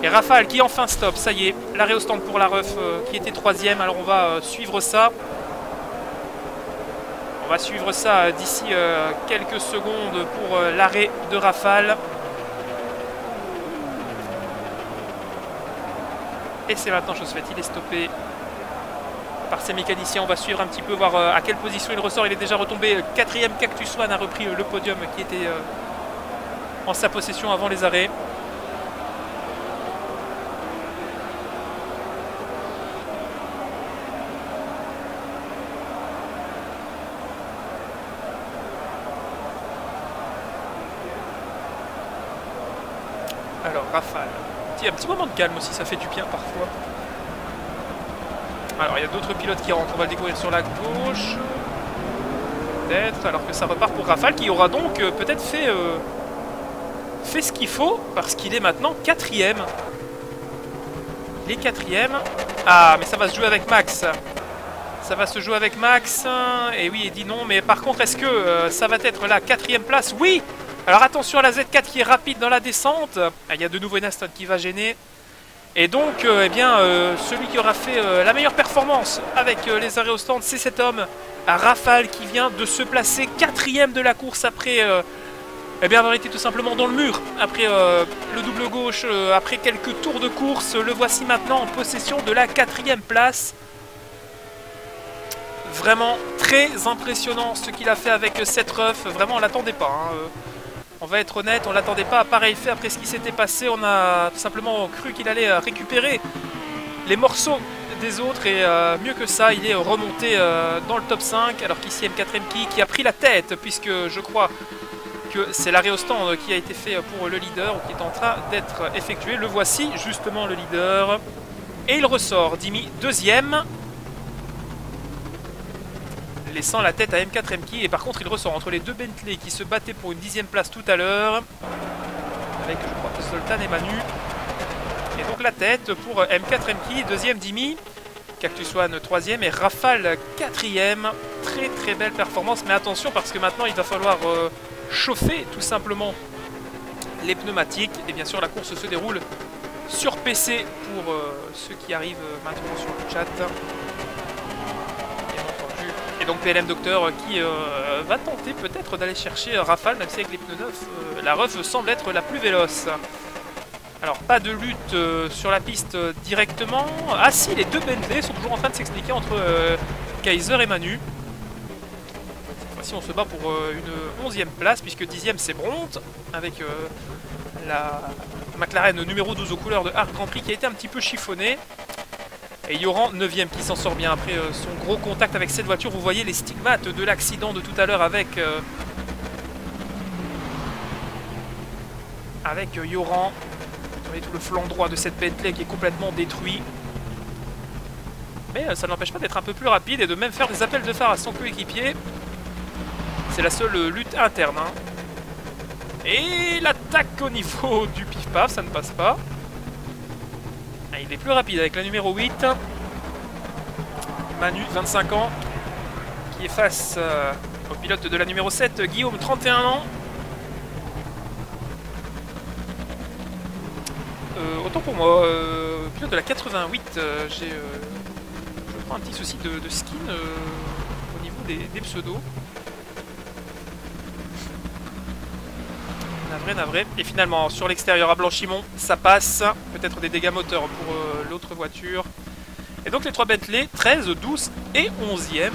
Et Rafale qui enfin stop, ça y est, l'arrêt au stand pour la ref qui était 3ème. Alors on va suivre ça. On va suivre ça d'ici quelques secondes pour l'arrêt de Rafale. Et c'est maintenant chose faite, il est stoppé par ses mécaniciens. On va suivre un petit peu, voir à quelle position il ressort. Il est déjà retombé 4ème. Cactus One a repris le podium qui était en sa possession avant les arrêts. Alors Rafale, un petit moment de calme aussi, ça fait du bien parfois. Alors il y a d'autres pilotes qui rentrent, on va le découvrir sur la gauche. Peut-être, alors que ça repart pour Rafale qui aura donc peut-être fait ce qu'il faut, parce qu'il est maintenant 4ème. Il est 4ème. Ah, mais ça va se jouer avec Max. Ça va se jouer avec Max. Et oui, il dit non, mais par contre, est-ce que ça va être la 4ème place? Oui! Alors attention à la Z4 qui est rapide dans la descente. Ah, il y a de nouveau une Aston qui va gêner. Et donc, eh bien, celui qui aura fait la meilleure performance avec les arrêts au stand, c'est cet homme, Rafale, qui vient de se placer 4ème de la course après, eh bien, avoir été tout simplement dans le mur. Après le double gauche, après quelques tours de course, le voici maintenant en possession de la 4ème place. Vraiment très impressionnant ce qu'il a fait avec cette ref. Vraiment, on l'attendait pas, hein. On va être honnête, on l'attendait pas à pareil fait après ce qui s'était passé. On a tout simplement cru qu'il allait récupérer les morceaux des autres. Et mieux que ça, il est remonté dans le top 5. Alors qu'ici M4M qui a pris la tête, puisque je crois que c'est l'arrêt au stand qui a été fait pour le leader, ou qui est en train d'être effectué. Le voici, justement, le leader. Et il ressort, Dimi, 2ème. Laissant la tête à M4 Mki. Et par contre il ressort entre les deux Bentley qui se battaient pour une 10ème place tout à l'heure, avec je crois Zoltan et Manu. Et donc la tête pour M4 Mki, 2ème Dimi, Cactus One 3ème et Rafale 4ème. Très très belle performance, mais attention parce que maintenant il va falloir chauffer tout simplement les pneumatiques. Et bien sûr la course se déroule sur PC pour ceux qui arrivent maintenant sur le chat. Et donc PLM Docteur qui va tenter peut-être d'aller chercher Rafale, même si avec les pneus neufs, la ref semble être la plus véloce. Alors pas de lutte sur la piste directement. Ah si, les deux Bentley sont toujours en train de s'expliquer entre Kaiser et Manu. Cette fois-ci on se bat pour une 11ème place, puisque 10ème c'est Bronte, avec la McLaren numéro 12 aux couleurs de Hard Grand Prix qui a été un petit peu chiffonnée. Et Yoran 9ème qui s'en sort bien après son gros contact avec cette voiture. Vous voyez les stigmates de l'accident de tout à l'heure avec Yoran. Vous voyez tout le flanc droit de cette Bentley qui est complètement détruit. Mais ça ne l'empêche pas d'être un peu plus rapide et de même faire des appels de phare à son coéquipier. C'est la seule lutte interne, hein. Et l'attaque au niveau du pif-paf, ça ne passe pas. Il est plus rapide avec la numéro 8. Manu, 25 ans, qui est face au pilote de la numéro 7, Guillaume, 31 ans. Autant pour moi, pilote de la 88, je prends un petit souci de skin au niveau des pseudos. Navré. Et finalement, sur l'extérieur à Blanchimont, ça passe. Peut-être des dégâts moteurs pour l'autre voiture. Et donc les 3 Bentley, 13, 12 et 11e.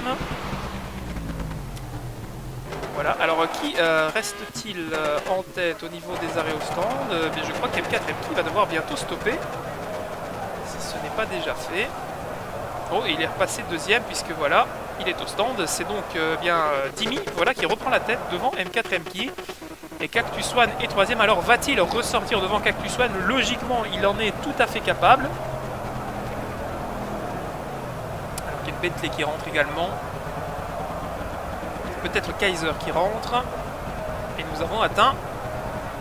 Voilà, alors qui reste-t-il en tête au niveau des arrêts au stand? Je crois qu'M4 Mki va devoir bientôt stopper, si ce n'est pas déjà fait. Oh, et il est repassé 2ème, puisque voilà, il est au stand. C'est donc bien Dimi, voilà, qui reprend la tête devant M4 Mki. Et Cactus One est 3ème. Alors va-t-il ressortir devant Cactus One? Logiquement, il en est tout à fait capable. Alors qu'il y a une Bentley qui rentre également. Peut-être Kaiser qui rentre. Et nous avons atteint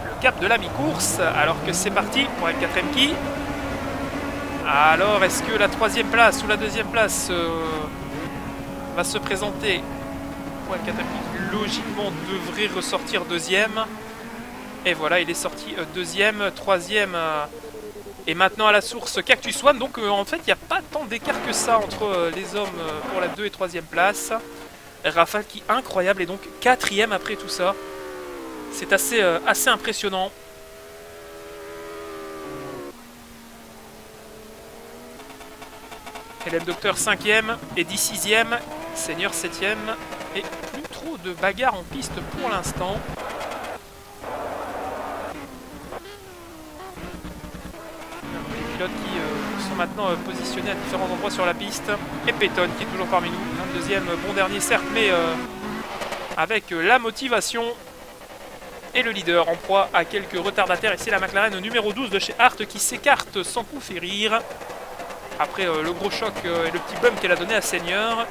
le cap de la mi-course. Alors que c'est parti pour M4 Mki. Alors, est-ce que la 3ème place ou la 2ème place va se présenter pour M4 Mki? Logiquement devrait ressortir 2ème. Et voilà, il est sorti 2ème, 3ème Et maintenant à la source Cactus One. Donc en fait il n'y a pas tant d'écart que ça entre les hommes pour la 2 et 3e place. Rafale qui incroyable et donc 4e après tout ça. C'est assez impressionnant. PLM Docteur 5e, Eddy 6e, Seigneur 7e. Et plus trop de bagarres en piste pour l'instant. Les pilotes qui sont maintenant positionnés à différents endroits sur la piste. Et Peyton qui est toujours parmi nous. 22e, bon dernier certes, mais avec la motivation. Et le leader en proie à quelques retardataires. Et c'est la McLaren numéro 12 de chez Hart qui s'écarte sans coup férir. Après le gros choc et le petit bump qu'elle a donné à Seigneur.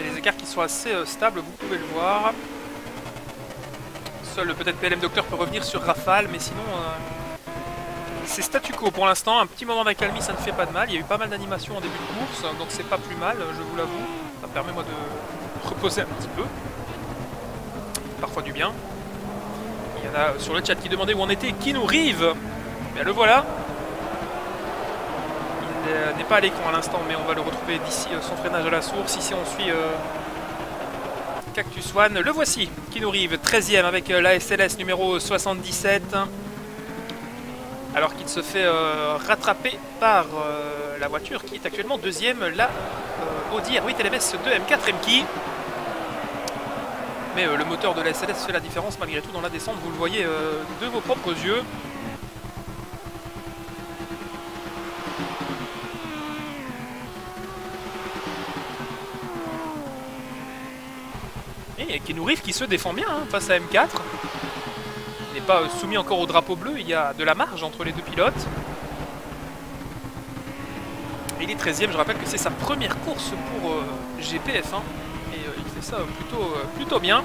Les écarts qui sont assez stables, vous pouvez le voir. Seul peut-être PLM Docteur peut revenir sur Rafale, mais sinon c'est statu quo pour l'instant. Un petit moment d'accalmie, ça ne fait pas de mal. Il y a eu pas mal d'animations en début de course, donc c'est pas plus mal, je vous l'avoue. Ça permet moi de reposer un petit peu. Parfois du bien. Il y en a sur le chat qui demandaient où on était Keanu Reeves. Bien le voilà. Il n'est pas à l'écran à l'instant, mais on va le retrouver d'ici son freinage à la source. Ici on suit Cactus One. Le voici, Keanu Reeves, 13e avec la SLS numéro 77. Alors qu'il se fait rattraper par la voiture qui est actuellement 2e, la Audi R8 LMS 2 M4 M-Key. Mais le moteur de la SLS fait la différence malgré tout dans la descente, vous le voyez de vos propres yeux. Et Keanu Reeves qui se défend bien face à M4. Il n'est pas soumis encore au drapeau bleu, il y a de la marge entre les deux pilotes. Et il est 13e, je rappelle que c'est sa première course pour GPF1. Et il fait ça plutôt bien.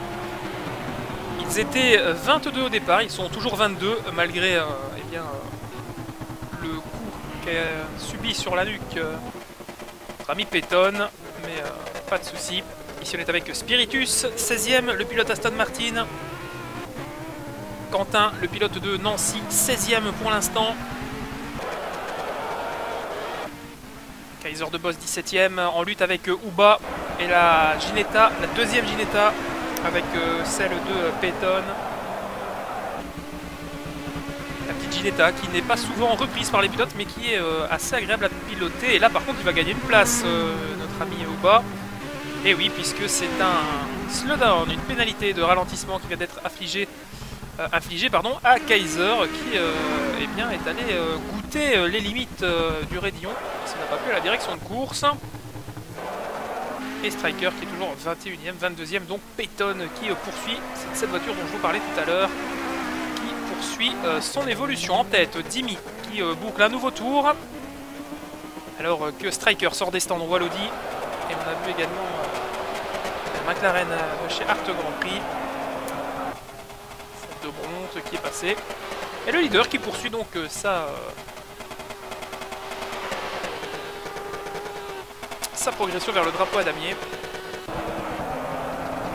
Ils étaient 22 au départ, ils sont toujours 22 malgré eh bien, le coup qu'a subi sur la nuque notre ami Peyton. Mais pas de souci. Ici on est avec Spiritus, 16e, le pilote Aston Martin. Quentin, le pilote de Nancy, 16e pour l'instant. Kaiser de Boss, 17e, en lutte avec Uba et la Ginetta, la deuxième Ginetta, avec celle de Peyton. La petite Ginetta qui n'est pas souvent reprise par les pilotes, mais qui est assez agréable à piloter. Et là par contre il va gagner une place, notre ami Uba. Et oui, puisque c'est un slowdown, une pénalité de ralentissement qui vient d'être infligée à Kaiser, qui eh bien, est allé goûter les limites du raidillon. Ça n'a pas plu à la direction de course. Et Striker qui est toujours 21e, 22e, donc Peyton qui poursuit cette voiture dont je vous parlais tout à l'heure, qui poursuit son évolution en tête. Dimi qui boucle un nouveau tour, alors que Striker sort des stands, on voit l'Audi. Et on a vu également la McLaren de chez Hart Grand Prix. Cette de Bronte qui est passée. Et le leader qui poursuit donc sa progression vers le drapeau à damier.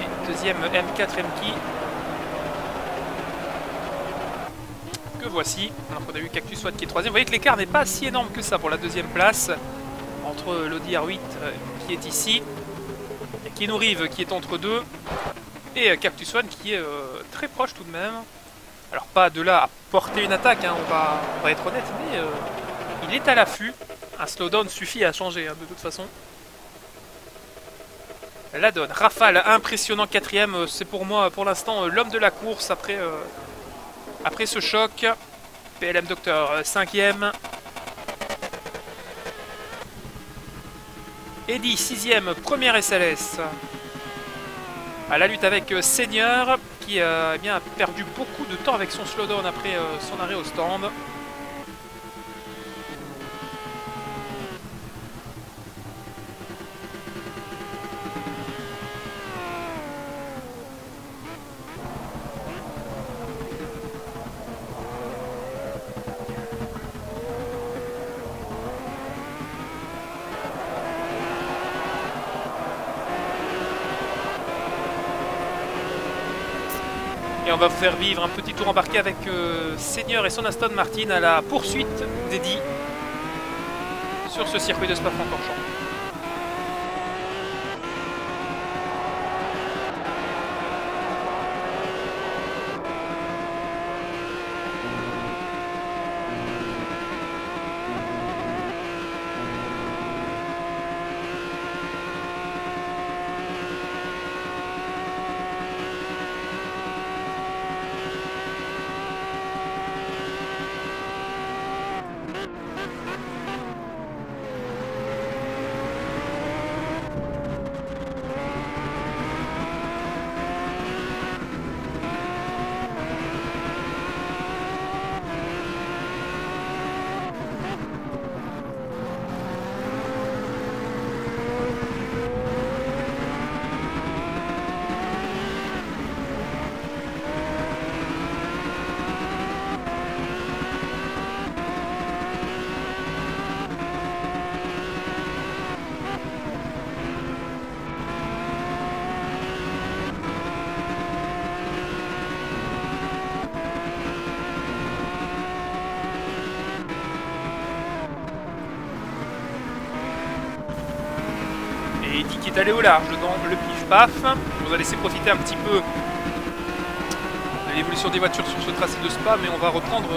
Et deuxième M4 M-Key. Que voici. Alors qu'on a eu Cactus One qui est 3e. Vous voyez que l'écart n'est pas si énorme que ça pour la deuxième place. Entre l'Audi R8 qui est ici, et Keanu Reeves qui est entre deux, et Cactus One qui est très proche tout de même. Alors pas de là à porter une attaque, on va être honnête, mais il est à l'affût. Un slowdown suffit à changer de toute façon. La donne. Rafale, impressionnant 4e, c'est pour moi pour l'instant l'homme de la course après ce choc. PLM Docteur 5e. Eddy 6e, première SLS. À la lutte avec Seigneur qui eh bien, a perdu beaucoup de temps avec son slowdown après son arrêt au stand. Et on va vous faire vivre un petit tour embarqué avec Seigneur et son Aston Martin à la poursuite d'Eddy sur ce circuit de Spa-Francorchamps. Eddy qui est allé au large dans le pif-paf. On vous a laissé profiter un petit peu de l'évolution des voitures sur ce tracé de Spa, mais on va reprendre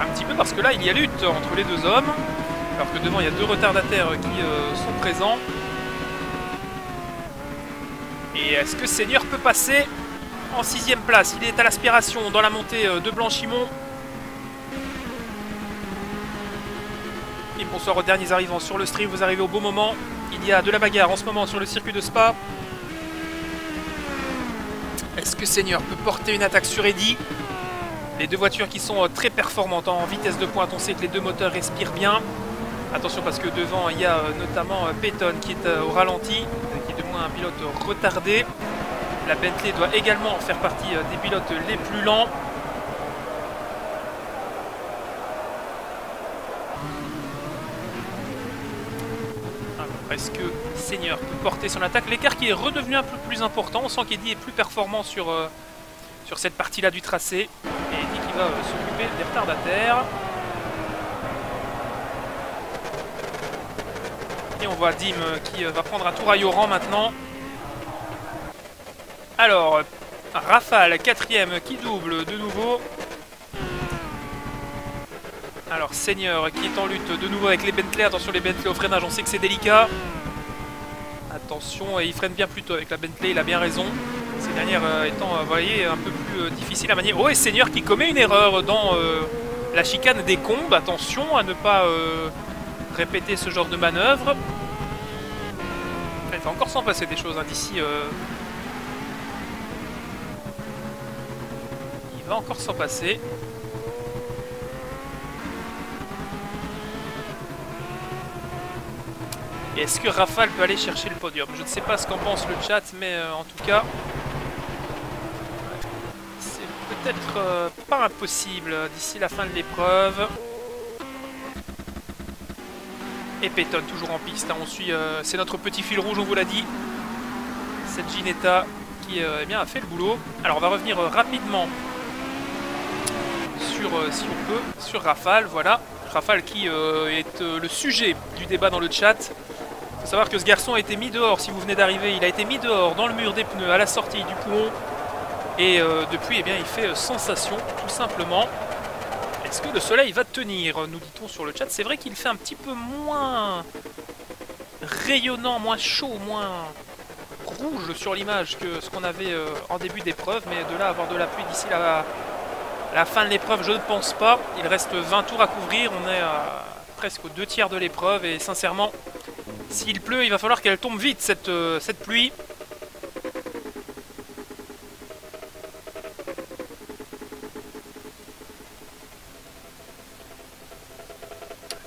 un petit peu parce que là il y a lutte entre les deux hommes, alors que devant il y a deux retardataires qui sont présents. Et est-ce que Seigneur peut passer en 6e place? Il est à l'aspiration dans la montée de Blanchimont. Et bonsoir aux derniers arrivants sur le stream, vous arrivez au bon moment. Il y a de la bagarre en ce moment sur le circuit de Spa. Est-ce que Seigneur peut porter une attaque sur Eddy? Les deux voitures qui sont très performantes en vitesse de pointe. On sait que les deux moteurs respirent bien. Attention parce que devant il y a notamment Peyton qui est au ralenti, qui est de moins un pilote retardé. La Bentley doit également faire partie des pilotes les plus lents. Est-ce que Seigneur peut porter son attaque? L'écart qui est redevenu un peu plus important. On sent qu'Eddy est plus performant sur cette partie-là du tracé. Et Eddy qui va s'occuper des retardataires. Et on voit Dim qui va prendre un tour à Yoran maintenant. Alors, Rafale, 4e, qui double de nouveau. Alors Seigneur qui est en lutte de nouveau avec les Bentley. Attention les Bentley au freinage, on sait que c'est délicat. Attention, et il freine bien plus tôt avec la Bentley, il a bien raison. Ces dernières étant, vous voyez, un peu plus difficiles à manier. Oh, et Seigneur qui commet une erreur dans la chicane des combes. Attention à ne pas répéter ce genre de manœuvre. Il va encore s'en passer des choses hein, d'ici. Il va encore s'en passer. Et est-ce que Rafale peut aller chercher le podium? Je ne sais pas ce qu'en pense le chat, mais en tout cas, c'est peut-être pas impossible d'ici la fin de l'épreuve. Et Peyton toujours en piste, hein, on suit, c'est notre petit fil rouge, on vous l'a dit. Cette Ginetta qui eh bien, a fait le boulot. Alors on va revenir rapidement sur, si on peut, sur Rafale, voilà. Rafale qui est le sujet du débat dans le chat. Il faut savoir que ce garçon a été mis dehors, si vous venez d'arriver, il a été mis dehors dans le mur des pneus à la sortie du Pouhon. Et depuis, eh bien, il fait sensation, tout simplement. Est-ce que le soleil va tenir, nous dit-on sur le chat. C'est vrai qu'il fait un petit peu moins rayonnant, moins chaud, moins rouge sur l'image que ce qu'on avait en début d'épreuve. Mais de là à avoir de la pluie d'ici À la fin de l'épreuve, je ne pense pas. Il reste 20 tours à couvrir. On est presque aux 2/3 de l'épreuve. Et sincèrement, s'il pleut, il va falloir qu'elle tombe vite, cette pluie.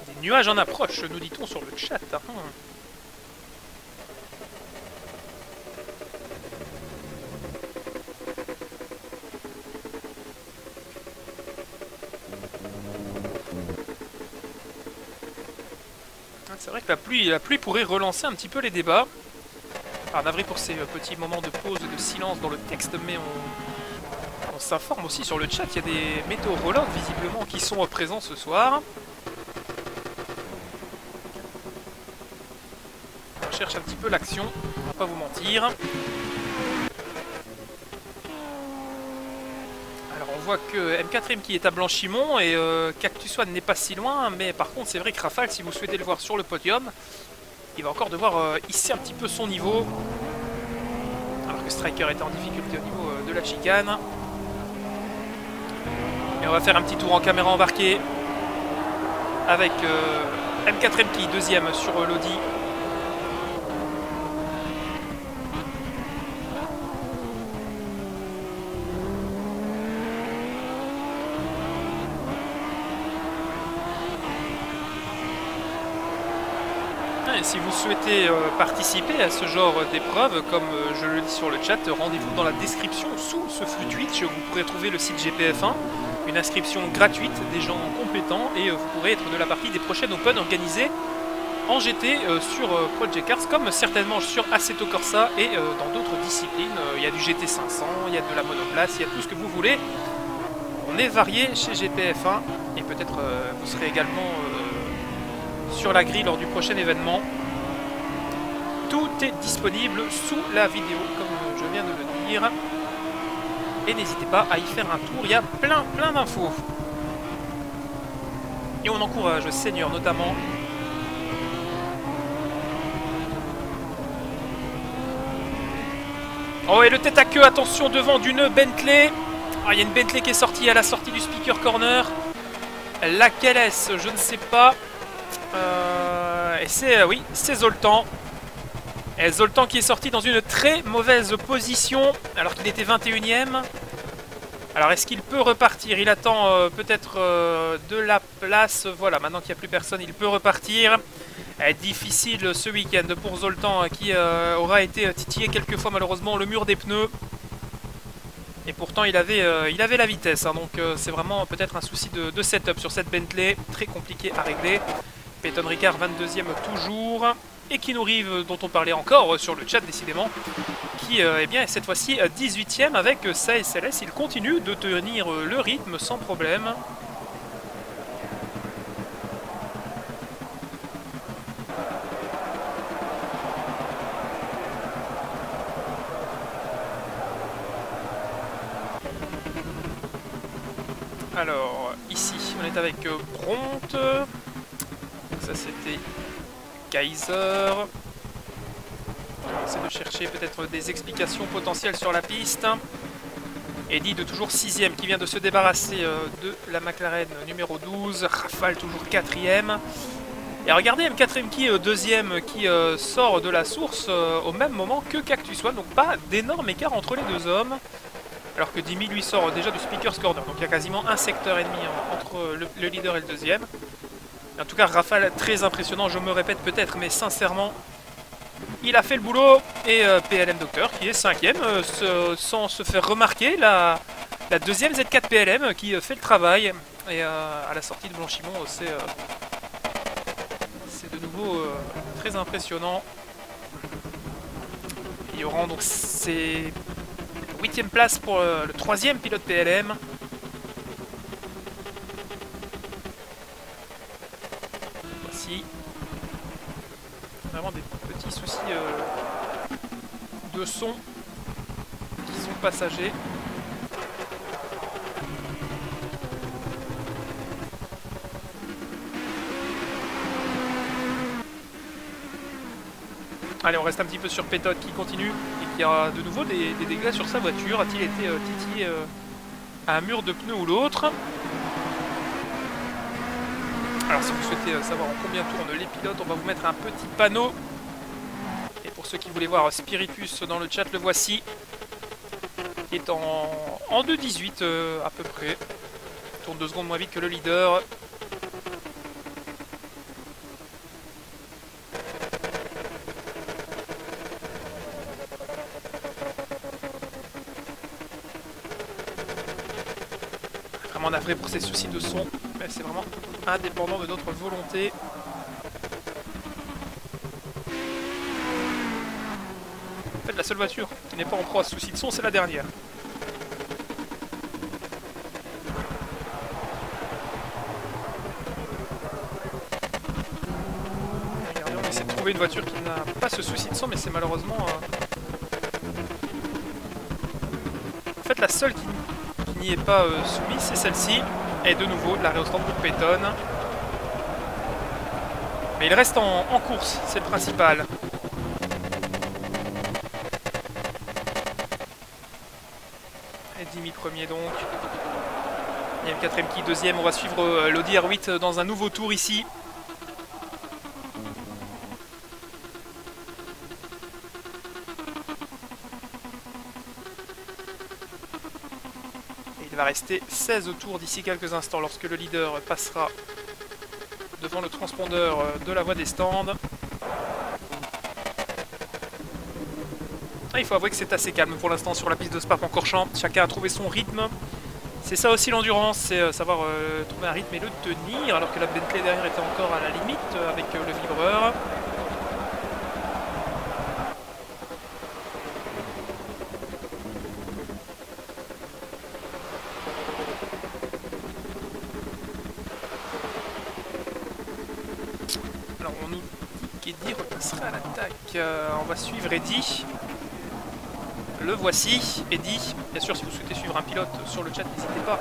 Des nuages en approche, nous dit-on sur le chat. C'est vrai que la pluie pourrait relancer un petit peu les débats. Alors navré pour ces petits moments de pause, de silence dans le texte, mais on s'informe aussi sur le chat. Il y a des météorologues visiblement qui sont présents ce soir. On cherche un petit peu l'action, on va pas vous mentir. Alors on voit que M4M qui est à Blanchimont et Cactus One n'est pas si loin, mais par contre c'est vrai que Rafale, si vous souhaitez le voir sur le podium, il va encore devoir hisser un petit peu son niveau. Alors que Striker est en difficulté au niveau de la chicane. Et on va faire un petit tour en caméra embarquée avec M4M qui deuxième sur l'Audi. Et si vous souhaitez participer à ce genre d'épreuve, comme je le dis sur le chat, rendez-vous dans la description sous ce flux Twitch. Vous pourrez trouver le site GPF1, une inscription gratuite des gens compétents, et vous pourrez être de la partie des prochaines Open organisées en GT sur Project Cars, comme certainement sur Assetto Corsa et dans d'autres disciplines. Il y a du GT 500, il y a de la monoplace, il y a tout ce que vous voulez. On est varié chez GPF1 et peut-être vous serez également sur la grille lors du prochain événement. Tout est disponible sous la vidéo comme je viens de le dire. Et n'hésitez pas à y faire un tour, il y a plein d'infos. Et on encourage Seigneur notamment. Oh et le tête à queue, attention devant d'une Bentley. Ah, il y a une Bentley qui est sortie à la sortie du speaker corner. Laquelle est-ce? Je ne sais pas. Et c'est oui, c'est Zoltan. Et Zoltan qui est sorti dans une très mauvaise position alors qu'il était 21ème. Alors est-ce qu'il peut repartir? Il attend peut-être de la place. Voilà, maintenant qu'il n'y a plus personne, il peut repartir. Difficile ce week-end pour Zoltan qui aura été titillé quelques fois malheureusement le mur des pneus. Et pourtant il avait la vitesse, hein, donc c'est vraiment peut-être un souci de setup sur cette Bentley. Très compliqué à régler. Peyton Ricard 22ème toujours. Et Keanu Reeves dont on parlait encore sur le chat décidément. Qui eh bien, est cette fois-ci 18ème avec sa SLS. Il continue de tenir le rythme sans problème. Alors, ici, on est avec Bronte. Ça, c'était Kaiser. On essaie de chercher peut-être des explications potentielles sur la piste. Eddie de toujours 6ème qui vient de se débarrasser de la McLaren numéro 12. Rafale toujours 4ème. Et regardez M4M qui 2ème qui sort de la source au même moment que Cactus One. Donc pas d'énorme écart entre les deux hommes. Alors que Dimi lui sort déjà du Speaker's Corner. Donc il y a quasiment un secteur et demi entre le leader et le deuxième. En tout cas, Rafale très impressionnant, je me répète peut-être, mais sincèrement, il a fait le boulot. Et PLM Docteur qui est 5ème, sans se faire remarquer. La deuxième Z4 PLM qui fait le travail. Et à la sortie de Blanchimont, c'est de nouveau très impressionnant. Il y aura donc c'est 8ème place pour le 3ème pilote PLM. Voici vraiment des petits soucis de son qui sont passagers. Allez, on reste un petit peu sur Pétode qui continue et qui a de nouveau des dégâts sur sa voiture. A-t-il été titillé un mur de pneus ou l'autre. Alors si vous souhaitez savoir en combien tournent les pilotes, on va vous mettre un petit panneau. Et pour ceux qui voulaient voir Spiritus dans le chat, le voici. Qui est en 2,18 à peu près. Il tourne 2 secondes moins vite que le leader. Vraiment navré pour ces soucis de son, mais c'est vraiment indépendant de notre volonté. En fait, la seule voiture qui n'est pas en proie à ce souci de son, c'est la dernière. Regardez, on essaie de trouver une voiture qui n'a pas ce souci de son, mais c'est malheureusement... En fait, la seule qui n'y est pas soumise, c'est celle-ci. Et de nouveau, de l'arrêt au stand pour Peyton. Mais il reste en course, c'est le principal. Et Dimi premier donc. Il y a le 4ème qui deuxième. On va suivre l'Audi R8 dans un nouveau tour ici. Il va rester 16 tours d'ici quelques instants lorsque le leader passera devant le transpondeur de la voie des stands. Il faut avouer que c'est assez calme pour l'instant sur la piste de Spa-Francorchamps. Chacun a trouvé son rythme. C'est ça aussi l'endurance, c'est savoir trouver un rythme et le tenir, alors que la Bentley derrière était encore à la limite avec le vibreur. Alors on nous dit qu'Eddie repassera à l'attaque. On va suivre Eddie. Le voici, Eddie. Bien sûr, si vous souhaitez suivre un pilote sur le chat, n'hésitez pas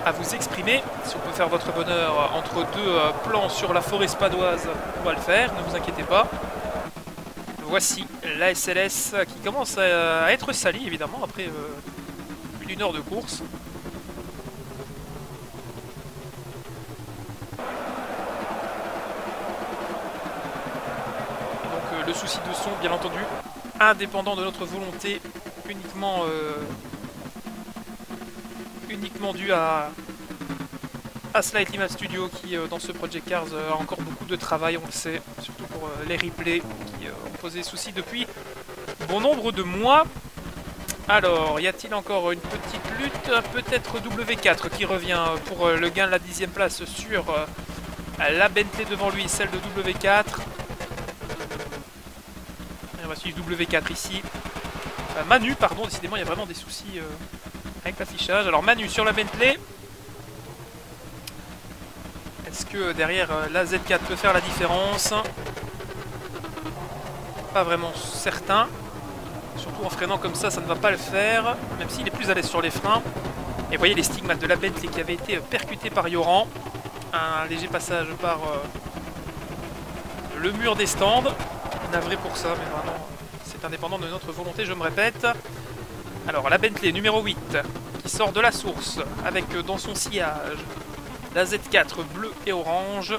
à vous exprimer. Si on peut faire votre bonheur entre deux plans sur la forêt spadoise, on va le faire, ne vous inquiétez pas. Voici la SLS qui commence à être salie, évidemment, après plus d'une heure de course. Et donc le souci de son, bien entendu, indépendant de notre volonté, uniquement dû à Slightly Mad Studio qui dans ce Project Cars a encore beaucoup de travail, on le sait, surtout pour les replays qui ont posé souci depuis bon nombre de mois. Alors, y a-t-il encore une petite lutte? Peut-être W4 qui revient pour le gain de la 10e place sur la Bentley devant lui, celle de W4. Et on va suivre W4 ici. Manu, pardon, décidément il y a vraiment des soucis avec l'affichage. Alors Manu sur la Bentley. Est-ce que derrière la Z4 peut faire la différence? Pas vraiment certain. Surtout en freinant comme ça ne va pas le faire. Même s'il est plus à l'aise sur les freins. Et vous voyez les stigmates de la Bentley qui avait été percuté par Yoran. Un léger passage par le mur des stands. Navré pour ça, mais vraiment... indépendant de notre volonté, je me répète. Alors la Bentley numéro 8 qui sort de la source avec dans son sillage la Z4 bleue et orange.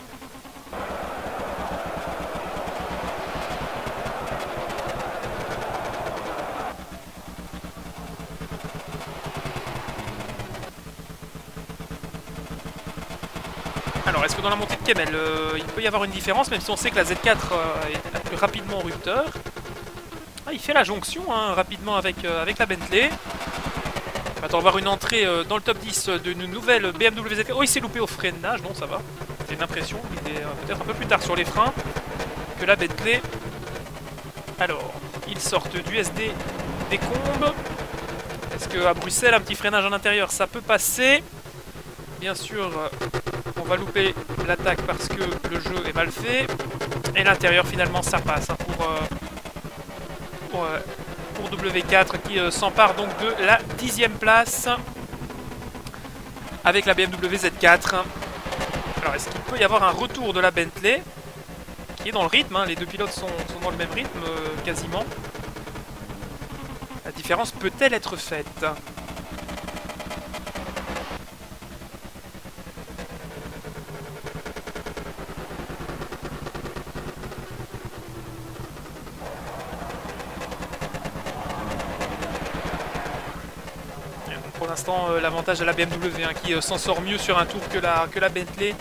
Alors est-ce que dans la montée de Kemmel il peut y avoir une différence, même si on sait que la Z4 est la plus rapidement en rupteur. Ah, il fait la jonction hein, rapidement avec la Bentley. On va attendre voir une entrée dans le top 10 d'une nouvelle BMW Z4. Oh, il s'est loupé au freinage, non, ça va. J'ai l'impression qu'il est peut-être un peu plus tard sur les freins que la Bentley. Alors, ils sortent du SD des combes. Est-ce qu'à Bruxelles, un petit freinage en intérieur, ça peut passer? Bien sûr, on va louper l'attaque parce que le jeu est mal fait. Et l'intérieur, finalement, ça passe hein, pour W4 qui s'empare donc de la 10e place avec la BMW Z4. Alors est-ce qu'il peut y avoir un retour de la Bentley qui est dans le rythme hein, les deux pilotes sont dans le même rythme quasiment. La différence peut-elle être faite? pour l'instant l'avantage à la BMW hein, qui s'en sort mieux sur un tour que la Bentley.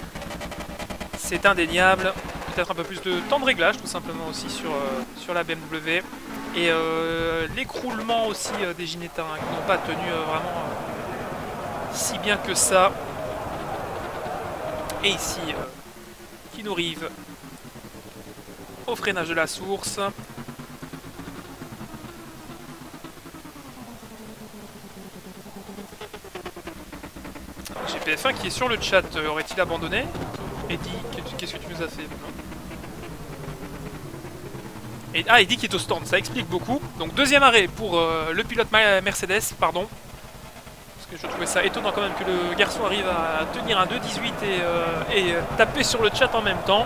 C'est indéniable. Peut-être un peu plus de temps de réglage tout simplement aussi sur la BMW. Et l'écroulement aussi des Ginetta hein, qui n'ont pas tenu vraiment si bien que ça. Et ici, qui nous rive au freinage de la source. GPF1 qui est sur le chat, aurait-il abandonné? Eddie, qu'est-ce que tu nous as fait? Et, ah, Eddie qui est au stand, ça explique beaucoup. Donc deuxième arrêt pour le pilote Mercedes, pardon. Parce que je trouvais ça étonnant quand même que le garçon arrive à tenir un 2.18 et taper sur le chat en même temps.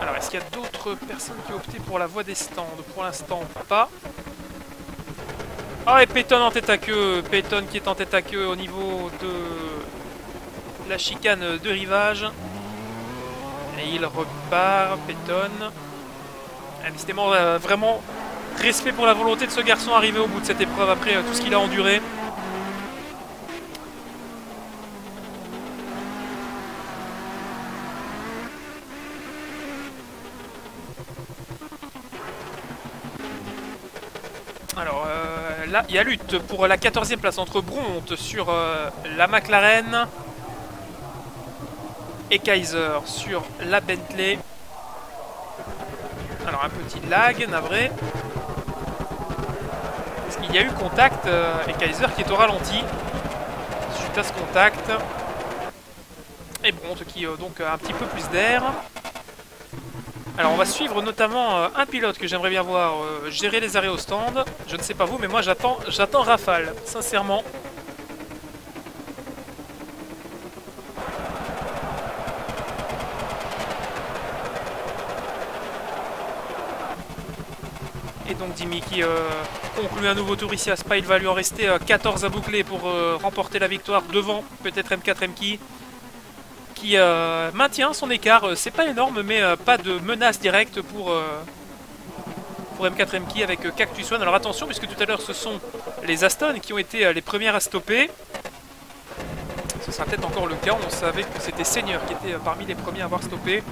Alors est-ce qu'il y a d'autres personnes qui ont opté pour la voie des stands? Pour l'instant pas. Ah et Peyton en tête à queue, Peyton qui est en tête à queue au niveau de la chicane de rivage. Et il repart, Peyton. Décidément, vraiment respect pour la volonté de ce garçon arrivé au bout de cette épreuve après tout ce qu'il a enduré. Alors là, il y a lutte pour la 14e place entre Bronte sur la McLaren et Kaiser sur la Bentley. Alors un petit lag, navré. Parce qu'il y a eu contact et Kaiser qui est au ralenti suite à ce contact. Et Bronte qui donc a un petit peu plus d'air. Alors on va suivre notamment un pilote que j'aimerais bien voir gérer les arrêts au stand. Je ne sais pas vous, mais moi j'attends Rafale, sincèrement. Et donc Dimi qui conclut un nouveau tour ici à Spa. Il va lui en rester 14 à boucler pour remporter la victoire devant peut-être M4 Mki. Qui maintient son écart, c'est pas énorme mais pas de menace directe pour M4 Mki avec Cactus One. Alors attention puisque tout à l'heure ce sont les Aston qui ont été les premières à stopper. Ce sera peut-être encore le cas, on savait que c'était Seigneur qui était parmi les premiers à avoir stoppé.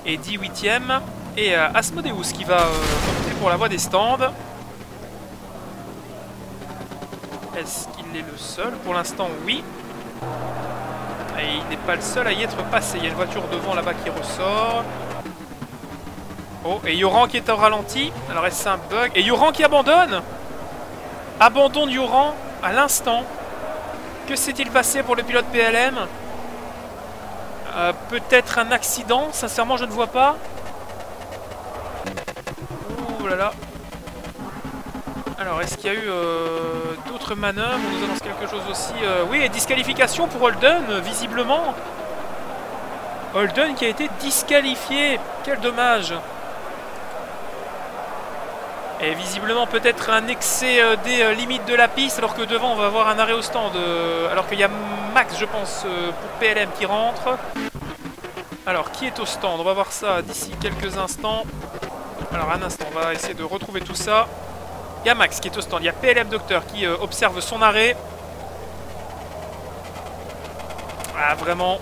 Et 18ème et Asmodeus qui va opter pour la voie des stands. Est-ce qu'il est le seul? Pour l'instant oui. Et il n'est pas le seul à y être passé. Il y a une voiture devant là-bas qui ressort. Oh, et Yoran qui est au ralenti. Alors est-ce un bug? Et Yoran qui abandonne? Abandonne Yoran à l'instant. Que s'est-il passé pour le pilote PLM? Peut-être un accident? Sincèrement, je ne vois pas. Ouh là là. Alors, est-ce qu'il y a eu d'autres manœuvres? On nous annonce quelque chose aussi. Oui, et disqualification pour Holden, visiblement. Holden qui a été disqualifié. Quel dommage. Et visiblement peut-être un excès des limites de la piste, alors que devant on va avoir un arrêt au stand. Alors qu'il y a Max, je pense, pour PLM qui rentre. Alors, qui est au stand? On va voir ça d'ici quelques instants. Alors, un instant, on va essayer de retrouver tout ça. Il y a Max qui est au stand, il y a PLM Docteur qui observe son arrêt. Ah, vraiment.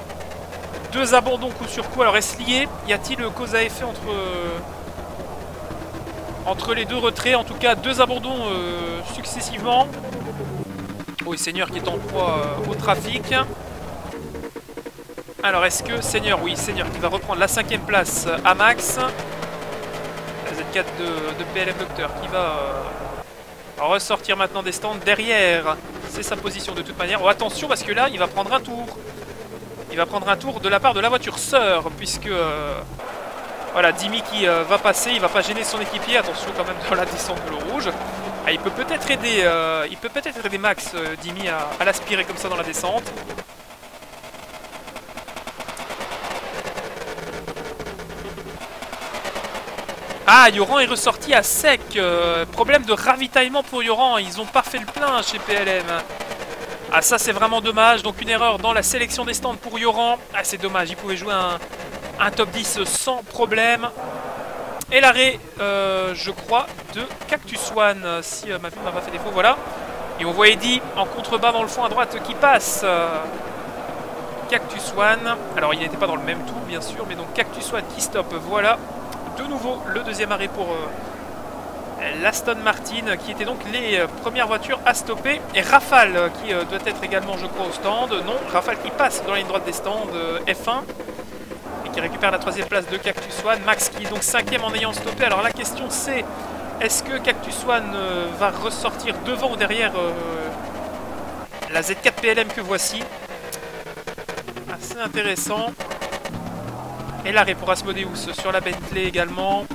Deux abandons coup sur coup. Alors, est-ce lié? Y a-t-il cause à effet entre les deux retraits? En tout cas, deux abandons successivement. Oh, et Seigneur qui est en proie au trafic. Alors, est-ce que Seigneur? Oui, Seigneur qui va reprendre la 5ème place à Max. La Z4 de PLM Docteur qui va ressortir maintenant des stands derrière. C'est sa position de toute manière. Oh, attention parce que là, il va prendre un tour. Il va prendre un tour de la part de la voiture sœur, puisque voilà, Dimi qui va passer, il va pas gêner son équipier. Attention quand même dans la descente de l'eau rouge. Ah, il peut peut-être aider Max, Dimi, à l'aspirer comme ça dans la descente. Ah, Yoran est ressorti à sec. Problème de ravitaillement pour Yoran. Ils n'ont pas fait le plein chez PLM. Ah, ça c'est vraiment dommage. Donc une erreur dans la sélection des stands pour Yoran. Ah, c'est dommage. Il pouvait jouer un top 10 sans problème. Et l'arrêt, je crois, de Cactus One, si ma vue m'a pas fait défaut, voilà. Et on voit Eddy en contrebas dans le fond à droite qui passe. Cactus One, alors il n'était pas dans le même tour bien sûr, mais donc Cactus One qui stoppe, voilà. De nouveau le deuxième arrêt pour l'Aston Martin, qui était donc les premières voitures à stopper. Et Rafale, qui doit être également, je crois, au stand. Non, Rafale qui passe dans la ligne droite des stands, F1. Et qui récupère la troisième place de Cactus One. Max qui est donc cinquième en ayant stoppé. Alors la question c'est, est-ce que Cactus One va ressortir devant ou derrière la Z4 PLM que voici? Assez intéressant. Et l'arrêt pour Asmodeus sur la Bentley également.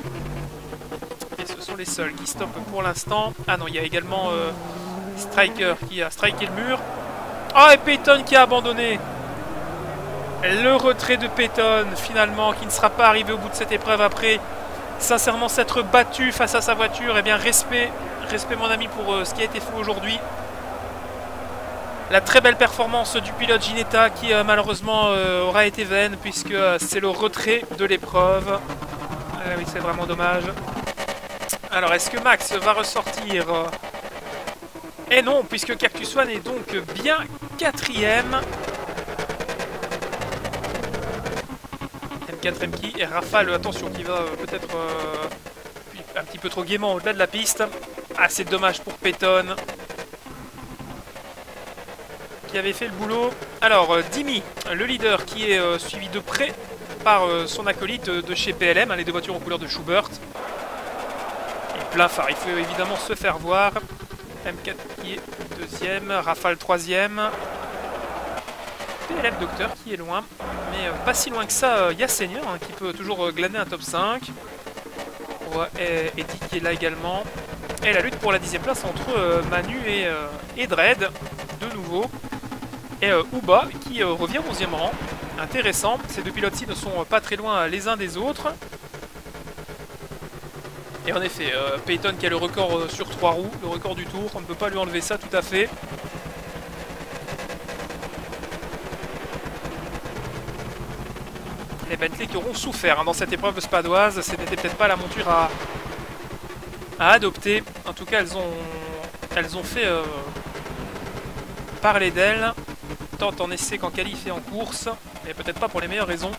Et ce sont les seuls qui stoppent pour l'instant. Ah non, il y a également Striker qui a striké le mur. Oh, et Peyton qui a abandonné. Le retrait de Peyton, finalement, qui ne sera pas arrivé au bout de cette épreuve après sincèrement s'être battu face à sa voiture. Eh bien, respect mon ami pour ce qui a été fait aujourd'hui. La très belle performance du pilote Ginetta qui malheureusement aura été vaine puisque c'est le retrait de l'épreuve. Oui, c'est vraiment dommage. Alors, est-ce que Max va ressortir? Et non, puisque Cactus One est donc bien quatrième. M4 MK et Rafale, attention, qui va peut-être un petit peu trop gaiement au-delà de la piste. Ah, c'est dommage pour Peyton, qui avait fait le boulot. Alors, Dimi, le leader, qui est suivi de près par son acolyte de chez PLM, hein, les deux voitures en couleur de Schubert. Et plein phare, il faut évidemment se faire voir. M4 qui est deuxième, Rafale troisième. PLM Docteur qui est loin, mais pas si loin que ça, il y a Senior hein, qui peut toujours glaner un top 5. On voit Eddy qui est là également. Et la lutte pour la 10e place entre Manu et Dredd, de nouveau. Et Uba qui revient au 11e rang. Intéressant, ces deux pilotes-ci ne sont pas très loin les uns des autres. Et en effet, Peyton qui a le record sur 3 roues, le record du tour, on ne peut pas lui enlever ça tout à fait. Les Bentley qui auront souffert hein, dans cette épreuve spadoise, ce n'était peut-être pas la monture à adopter. En tout cas, elles ont fait parler d'elles, tant en essai qu'en qualif et en course, mais peut-être pas pour les meilleures raisons.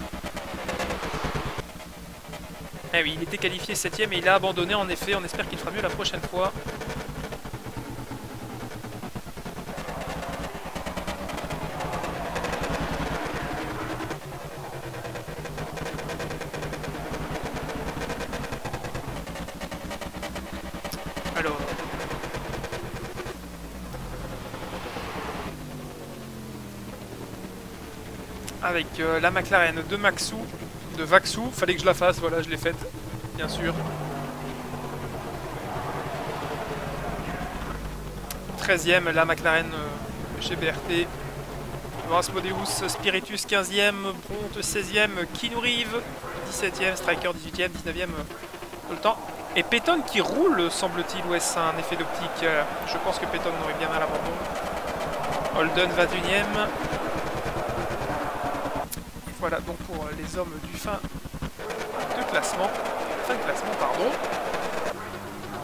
Eh oui, il était qualifié 7ème et il a abandonné en effet, on espère qu'il fera mieux la prochaine fois. Alors... avec la McLaren de Vaxou, fallait que je la fasse, voilà, je l'ai faite, bien sûr. 13ème, la McLaren chez BRT. Asmodeus, Spiritus 15ème, Bronte 16ème, Kinurive 17ème, Striker 18ème, 19ème tout le temps. Et Peyton qui roule, semble-t-il, ou est-ce un effet d'optique? Je pense que Peyton aurait bien à l'abandon. Holden 21ème. Voilà donc pour les hommes du fin de classement. Pardon.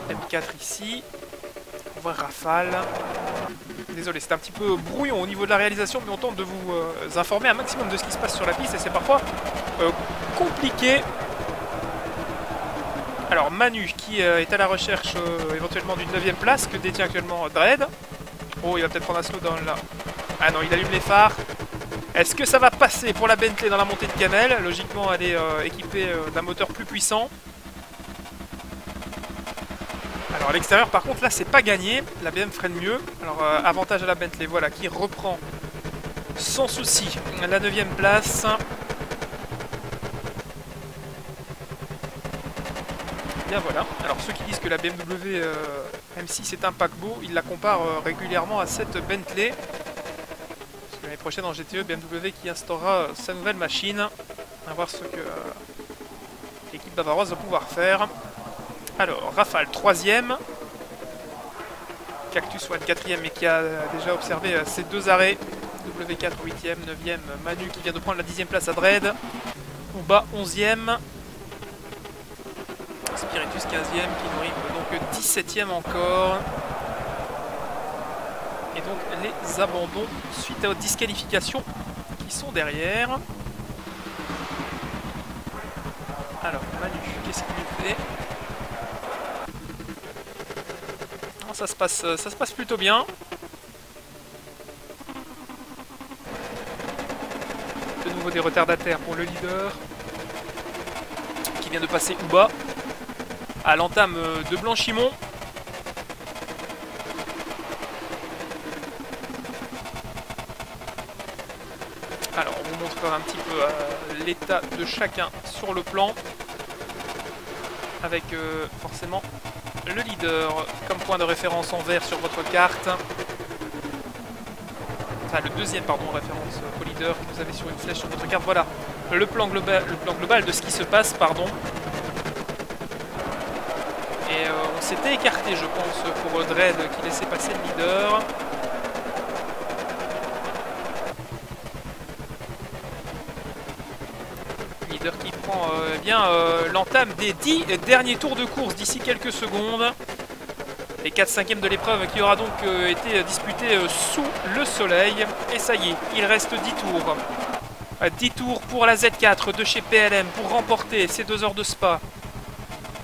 M4 ici. On voit Rafale. Désolé, c'est un petit peu brouillon au niveau de la réalisation, mais on tente de vous informer un maximum de ce qui se passe sur la piste et c'est parfois compliqué. Alors Manu qui est à la recherche éventuellement d'une 9ème place que détient actuellement Dredd. Oh, il va peut-être prendre un slowdown là. Ah non, il allume les phares. Est-ce que ça va passer pour la Bentley dans la montée de Camel? Logiquement, elle est équipée d'un moteur plus puissant. Alors à l'extérieur, par contre, là, c'est pas gagné. La BM freine mieux. Alors, avantage à la Bentley, voilà, qui reprend sans souci la 9ème place. Bien voilà. Alors ceux qui disent que la BMW M6 est un paquebot, ils la comparent régulièrement à cette Bentley. L'année prochaine en GTE, BMW qui instaurera sa nouvelle machine. On va voir ce que l'équipe bavaroise va pouvoir faire. Alors, Rafale 3ème. Cactus One 4ème mais qui a déjà observé ces deux arrêts. W4 8ème, 9ème, Manu qui vient de prendre la 10ème place à Dredd. Ouba 11e. Spiritus 15e, Kinurib donc 17e encore. Et donc les abandons suite aux disqualifications qui sont derrière. Alors Manu, qu'est-ce qu'il nous fait? Non, ça se passe plutôt bien. De nouveau des retardataires pour le leader qui vient de passer Ouba à l'entame de Blanchimont. Alors on vous montre un petit peu l'état de chacun sur le plan avec forcément le leader comme point de référence en vert sur votre carte. Enfin le deuxième pardon référence au leader que vous avez sur une flèche sur votre carte. Voilà le plan global de ce qui se passe pardon. Et on s'était écarté je pense pour Dread qui laissait passer le leader. Leader qui prend l'entame des 10 derniers tours de course d'ici quelques secondes. Les 4/5e de l'épreuve qui aura donc été disputée sous le soleil. Et ça y est, il reste 10 tours. 10 tours pour la Z4 de chez PLM pour remporter ces 2 heures de spa.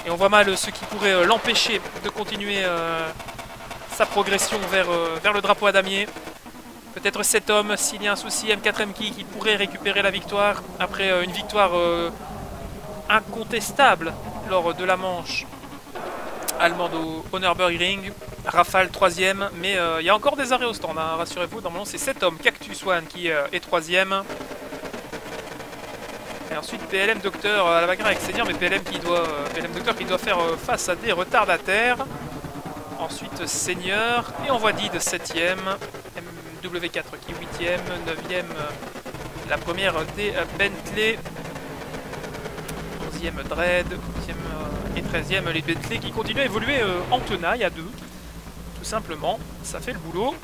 Et on voit mal ce qui pourrait l'empêcher de continuer sa progression vers le drapeau à damier. Peut-être cet homme, s'il y a un souci, M4MK qui pourrait récupérer la victoire après une victoire incontestable lors de la manche allemande au Nürburgring. Rafale 3e, mais il y a encore des arrêts au stand, hein, rassurez-vous. Normalement, c'est cet homme, Cactus One, qui est 3e. Et ensuite, PLM Docteur à la bagarre avec Seigneur, mais PLM Docteur qui doit faire face à des retardataires. Ensuite, Seigneur, et on voit Did 7e. W4 qui est 8e, 9e la première des Bentley, 11e Dread, 12e et 13e les Bentley qui continuent à évoluer en tenaille à 2, tout simplement, ça fait le boulot.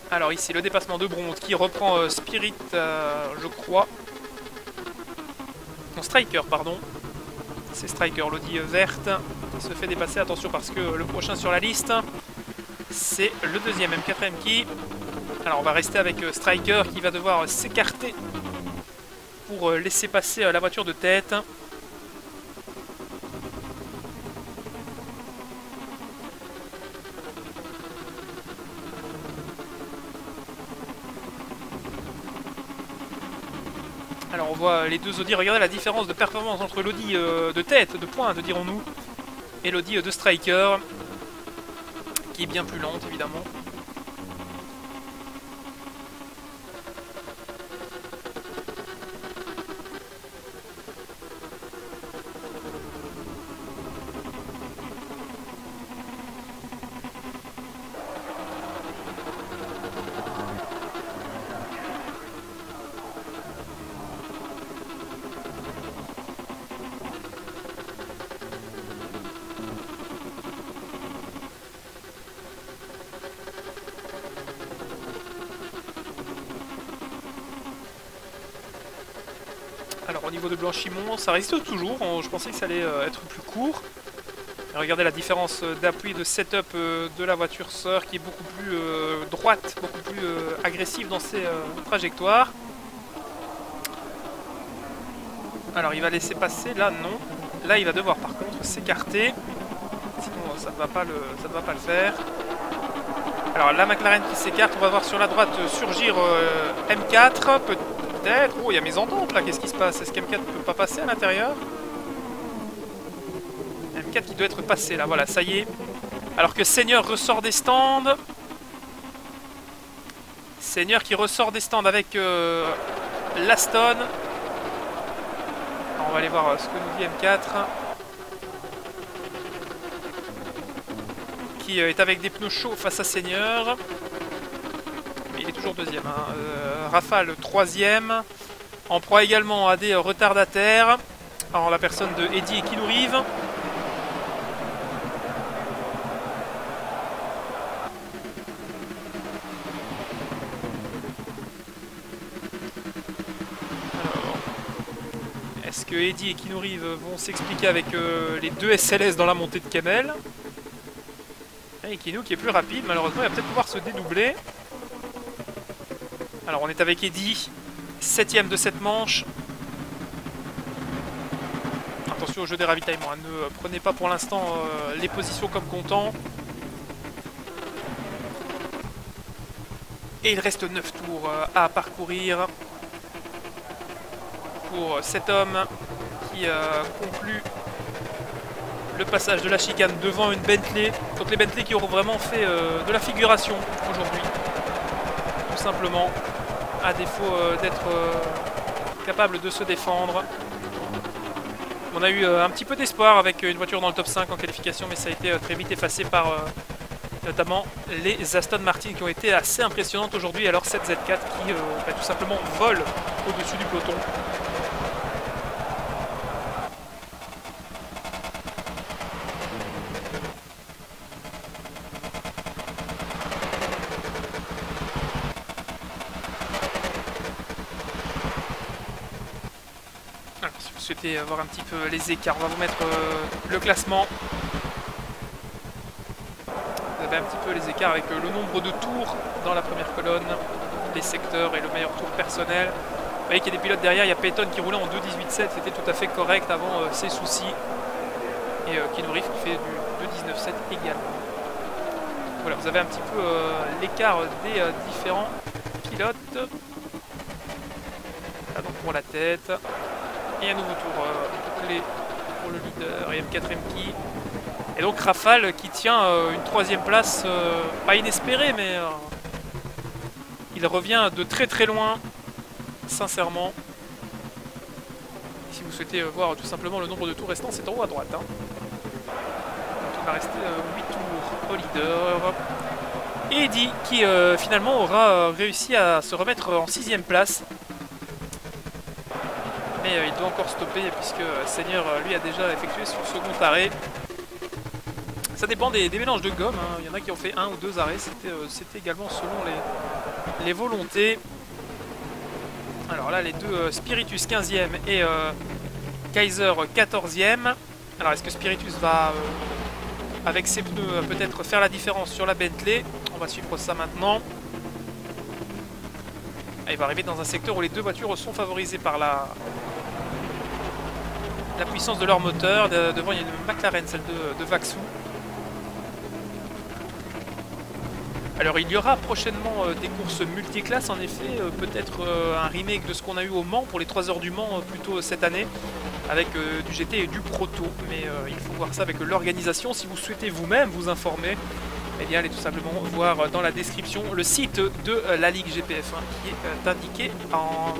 Alors ici le dépassement de bronze qui reprend Spirit, je crois, non Striker pardon, c'est Striker, l'Audi verte, qui se fait dépasser, attention parce que le prochain sur la liste, c'est le deuxième M4MK. Alors on va rester avec Striker qui va devoir s'écarter pour laisser passer la voiture de tête. Alors on voit les deux Audi, regardez la différence de performance entre l'Audi de tête, de pointe dirons-nous, et l'Audi de Striker, qui est bien plus lente évidemment. Alors au niveau de Blanchimont, ça résiste toujours, je pensais que ça allait être plus court. Et regardez la différence d'appui, de setup de la voiture sœur qui est beaucoup plus droite, beaucoup plus agressive dans ses trajectoires. Alors il va laisser passer, là non. Là il va devoir par contre s'écarter, sinon ça ne va pas le faire. Alors la McLaren qui s'écarte, on va voir sur la droite surgir M4, peut-être. Oh, il y a mes ententes là, qu'est-ce qui se passe? Est-ce qu'M4 ne peut pas passer à l'intérieur? M4 qui doit être passé là, voilà, ça y est. Alors que Seigneur ressort des stands. Seigneur qui ressort des stands avec l'Aston. On va aller voir ce que nous dit M4. Qui est avec des pneus chauds face à Seigneur. Il est toujours deuxième. Hein. Rafale troisième. En proie également à des retardataires. En la personne de Eddy et Kinurive. Est-ce que Eddy et Kinuri vont s'expliquer avec les deux SLS dans la montée de Kemel? Et Kinu qui est plus rapide, malheureusement il va peut-être pouvoir se dédoubler. Alors on est avec Eddy, 7ème de cette manche. Attention au jeu des ravitaillements, hein. Ne prenez pas pour l'instant les positions comme comptant. Et il reste 9 tours à parcourir pour cet homme qui conclut le passage de la chicane devant une Bentley. Donc les Bentley qui auront vraiment fait de la figuration aujourd'hui. Tout simplement, à défaut d'être capable de se défendre. On a eu un petit peu d'espoir avec une voiture dans le top 5 en qualification, mais ça a été très vite effacé par notamment les Aston Martin qui ont été assez impressionnantes aujourd'hui. Alors cette Z4 qui tout simplement vole au-dessus du peloton. Alors, si vous souhaitez voir un petit peu les écarts, on va vous mettre le classement. Vous avez un petit peu les écarts avec le nombre de tours dans la première colonne, les secteurs et le meilleur tour personnel. Vous voyez qu'il y a des pilotes derrière, il y a Peyton qui roulait en 2.18.7, c'était tout à fait correct avant ses soucis. Et Kinuri qui fait du 2.19.7 également. Voilà, vous avez un petit peu l'écart des différents pilotes. Là donc pour la tête. Et un nouveau tour clé pour le leader et M4 Emki. Et donc Rafale qui tient une 3ème place, pas inespérée, mais il revient de très très loin, sincèrement. Et si vous souhaitez voir tout simplement le nombre de tours restants, c'est en haut à droite. Hein. Donc il va rester 8 tours au leader. Et Eddy qui finalement aura réussi à se remettre en 6ème place. Mais il doit encore stopper puisque Seigneur lui a déjà effectué son second arrêt. Ça dépend des mélanges de gomme, hein. Il y en a qui ont fait 1 ou 2 arrêts, c'était également selon les volontés. Alors là les deux Spiritus 15ème et Kaiser 14ème. Alors est-ce que Spiritus va avec ses pneus peut-être faire la différence sur la Bentley? On va suivre ça maintenant. Ah, il va arriver dans un secteur où les deux voitures sont favorisées par la puissance de leur moteur. Devant il y a une McLaren, celle de Vaxou. Alors il y aura prochainement des courses multiclasses, en effet, peut-être un remake de ce qu'on a eu au Mans pour les 3 heures du Mans plutôt cette année, avec du GT et du Proto, mais il faut voir ça avec l'organisation. Si vous souhaitez vous-même vous informer, eh bien allez tout simplement voir dans la description le site de la Ligue GPF1 qui est indiqué en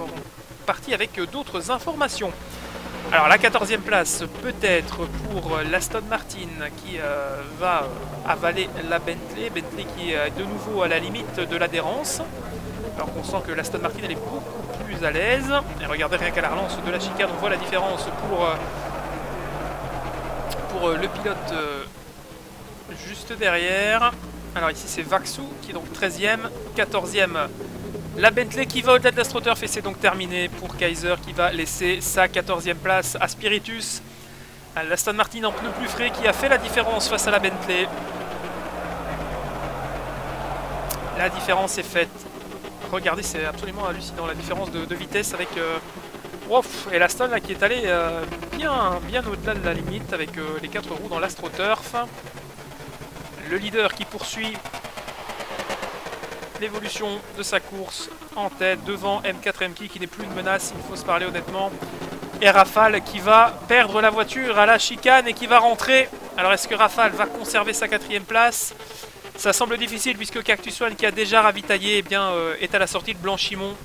partie avec d'autres informations. Alors la 14ème place peut-être pour l'Aston Martin qui va avaler la Bentley. Bentley qui est de nouveau à la limite de l'adhérence. Alors qu'on sent que l'Aston Martin elle est beaucoup plus à l'aise. Et regardez rien qu'à la relance de la chicane, on voit la différence pour le pilote juste derrière. Alors ici c'est Vaxou qui est donc 13ème, 14ème. La Bentley qui va au-delà de l'AstroTurf et c'est donc terminé pour Kaiser qui va laisser sa 14ème place à Spiritus. L'Aston Martin en pneu plus frais qui a fait la différence face à la Bentley. La différence est faite. Regardez, c'est absolument hallucinant la différence de vitesse avec... et l'Aston là qui est allé bien au-delà de la limite avec les 4 roues dans l'AstroTurf. Le leader qui poursuit l'évolution de sa course en tête devant M4 Emki qui n'est plus une menace, il faut se parler honnêtement. Et Rafale qui va perdre la voiture à la chicane et qui va rentrer. Alors est-ce que Rafale va conserver sa 4ème place? Ça semble difficile puisque Cactus One qui a déjà ravitaillé est à la sortie de Blanchimont.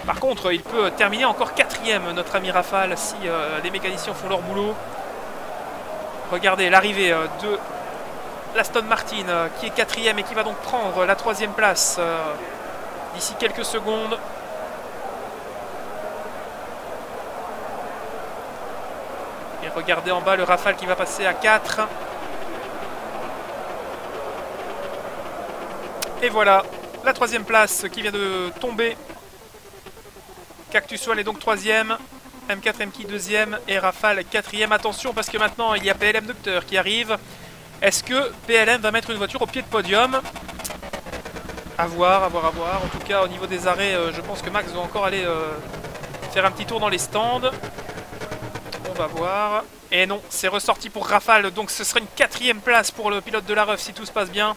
Par contre il peut terminer encore 4ème notre ami Rafale si les mécaniciens font leur boulot. Regardez l'arrivée de l'Aston Martin qui est 4ème et qui va donc prendre la 3ème place d'ici quelques secondes. Et regardez en bas le Rafale qui va passer à 4. Et voilà, la 3ème place qui vient de tomber. Cactus One est donc 3ème. M4 MK deuxième et Rafale quatrième. Attention parce que maintenant il y a PLM Docteur qui arrive. Est-ce que PLM va mettre une voiture au pied de podium? À voir, à voir, à voir. En tout cas au niveau des arrêts, je pense que Max doit encore aller faire un petit tour dans les stands. On va voir. Et non, c'est ressorti pour Rafale, donc ce sera une quatrième place pour le pilote de la REF si tout se passe bien.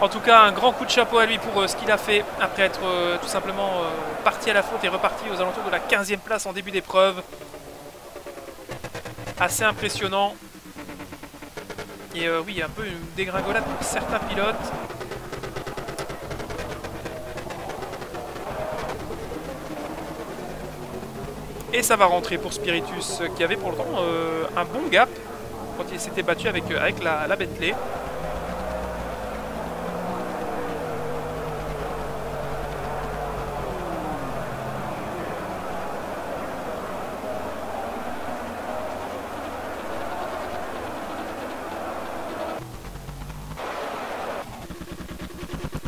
En tout cas, un grand coup de chapeau à lui pour ce qu'il a fait après être tout simplement parti à la faute et reparti aux alentours de la 15e place en début d'épreuve. Assez impressionnant. Et oui, un peu une dégringolade pour certains pilotes. Et ça va rentrer pour Spiritus qui avait pour le temps un bon gap quand il s'était battu avec la Bentley.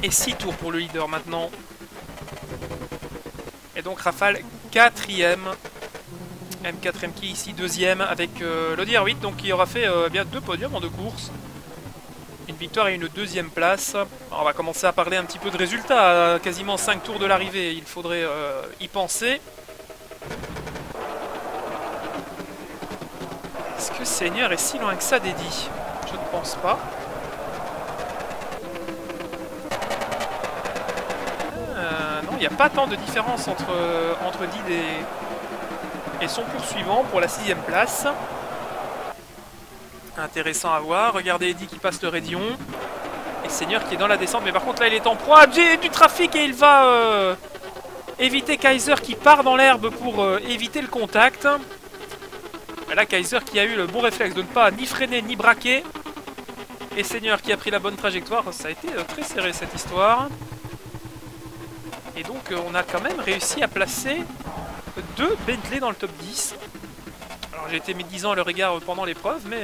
Et 6 tours pour le leader maintenant. Et donc Rafale quatrième. M4 MK ici deuxième avec l'Audi R8 donc qui aura fait bien 2 podiums en 2 courses. Une victoire et une deuxième place. Alors, on va commencer à parler un petit peu de résultats. À quasiment 5 tours de l'arrivée, il faudrait y penser. Est-ce que Seigneur est si loin que ça d'Eddy? Je ne pense pas. Non, il n'y a pas tant de différence entre Did et son poursuivant pour la 6e place. Intéressant à voir. Regardez Eddy qui passe le Raidillon. Et Seigneur qui est dans la descente. Mais par contre là il est en proie du trafic et il va éviter Kaiser qui part dans l'herbe pour éviter le contact. Et là Kaiser qui a eu le bon réflexe de ne pas ni freiner ni braquer. Et Seigneur qui a pris la bonne trajectoire. Ça a été très serré cette histoire. Et donc on a quand même réussi à placer 2 Bentley dans le top 10. Alors j'ai été médisant à leur égard pendant l'épreuve, mais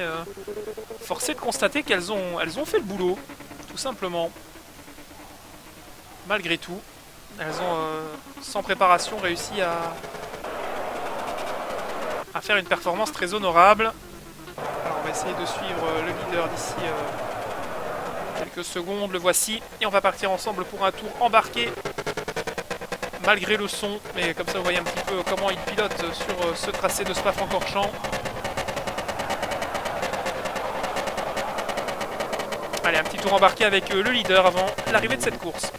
forcé de constater qu'elles ont fait le boulot, tout simplement. Malgré tout, elles ont sans préparation réussi à faire une performance très honorable. Alors on va essayer de suivre le leader d'ici quelques secondes, le voici, et on va partir ensemble pour un tour embarqué. Malgré le son, mais comme ça vous voyez un petit peu comment il pilote sur ce tracé de Spa-Francorchamps. Allez, un petit tour embarqué avec le leader avant l'arrivée de cette course.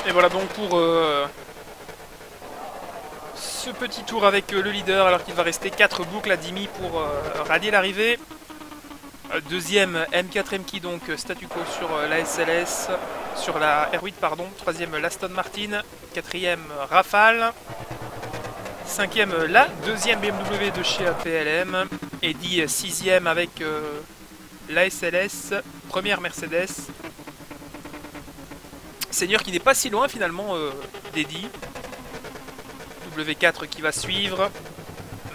Et voilà donc pour ce petit tour avec le leader, alors qu'il va rester 4 boucles à Dimi pour rallier l'arrivée. Deuxième M4 MK donc statu quo sur la SLS, sur la R8 pardon. Troisième l'Aston Martin. Quatrième Rafale. Cinquième la deuxième BMW de chez PLM. Et dit sixième avec la SLS, première Mercedes. Seigneur qui n'est pas si loin finalement d'Eddy. W4 qui va suivre.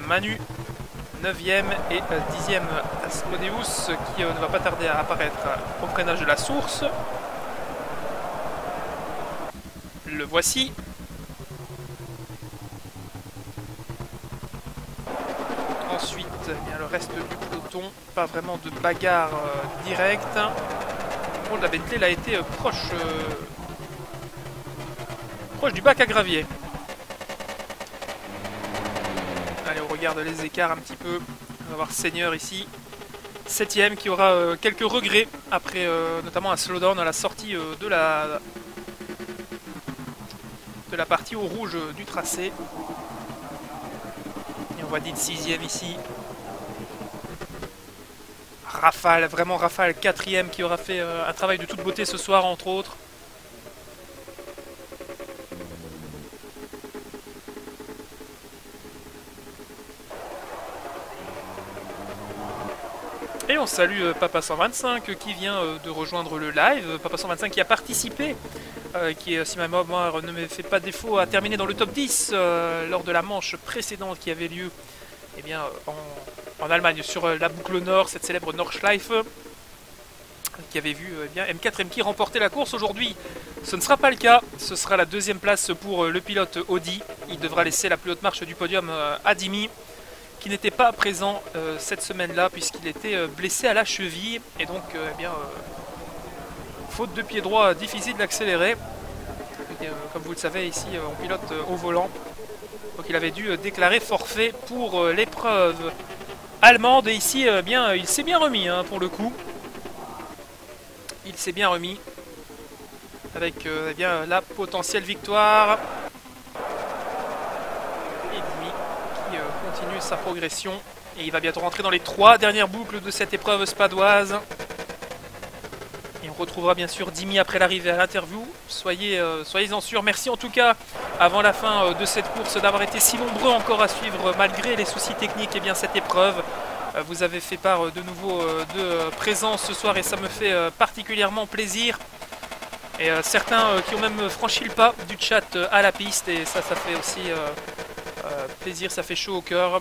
Manu 9ème et 10ème Asmodeus qui ne va pas tarder à apparaître au freinage de la source. Le voici. Ensuite, eh bien, le reste du peloton, pas vraiment de bagarre directe. Le contrôle de la Bentley il a été proche du bac à gravier. Allez, on regarde les écarts un petit peu. On va voir Seigneur ici. 7ème qui aura quelques regrets après notamment un slowdown à la sortie de la partie au rouge du tracé. Et on voit dit 6ème ici. Rafale, vraiment Rafale 4ème qui aura fait un travail de toute beauté ce soir entre autres. Et on salue Papa 125 qui vient de rejoindre le live. Papa 125 qui a participé, qui, si ma mémoire ne me fait pas défaut, a terminé dans le top 10 lors de la manche précédente qui avait lieu eh bien, en Allemagne sur la boucle Nord, cette célèbre Nordschleife, qui avait vu eh bien, M4 MK remporter la course. Aujourd'hui, ce ne sera pas le cas. Ce sera la deuxième place pour le pilote Audi. Il devra laisser la plus haute marche du podium à Dimi, qui n'était pas présent cette semaine-là puisqu'il était blessé à la cheville et donc eh bien, faute de pied droit, difficile d'accélérer. Comme vous le savez ici on pilote au volant, donc il avait dû déclarer forfait pour l'épreuve allemande et ici eh bien, il s'est bien remis hein, pour le coup. Il s'est bien remis avec eh bien, la potentielle victoire. Continue sa progression et il va bientôt rentrer dans les 3 dernières boucles de cette épreuve spadoise. Et on retrouvera bien sûr Dimi après l'arrivée à l'interview. Soyez-en sûrs. Merci en tout cas avant la fin de cette course d'avoir été si nombreux encore à suivre malgré les soucis techniques et bien cette épreuve. Vous avez fait part de nouveau de présence ce soir et ça me fait particulièrement plaisir. Et certains qui ont même franchi le pas du chat à la piste et ça fait aussi plaisir, ça fait chaud au cœur.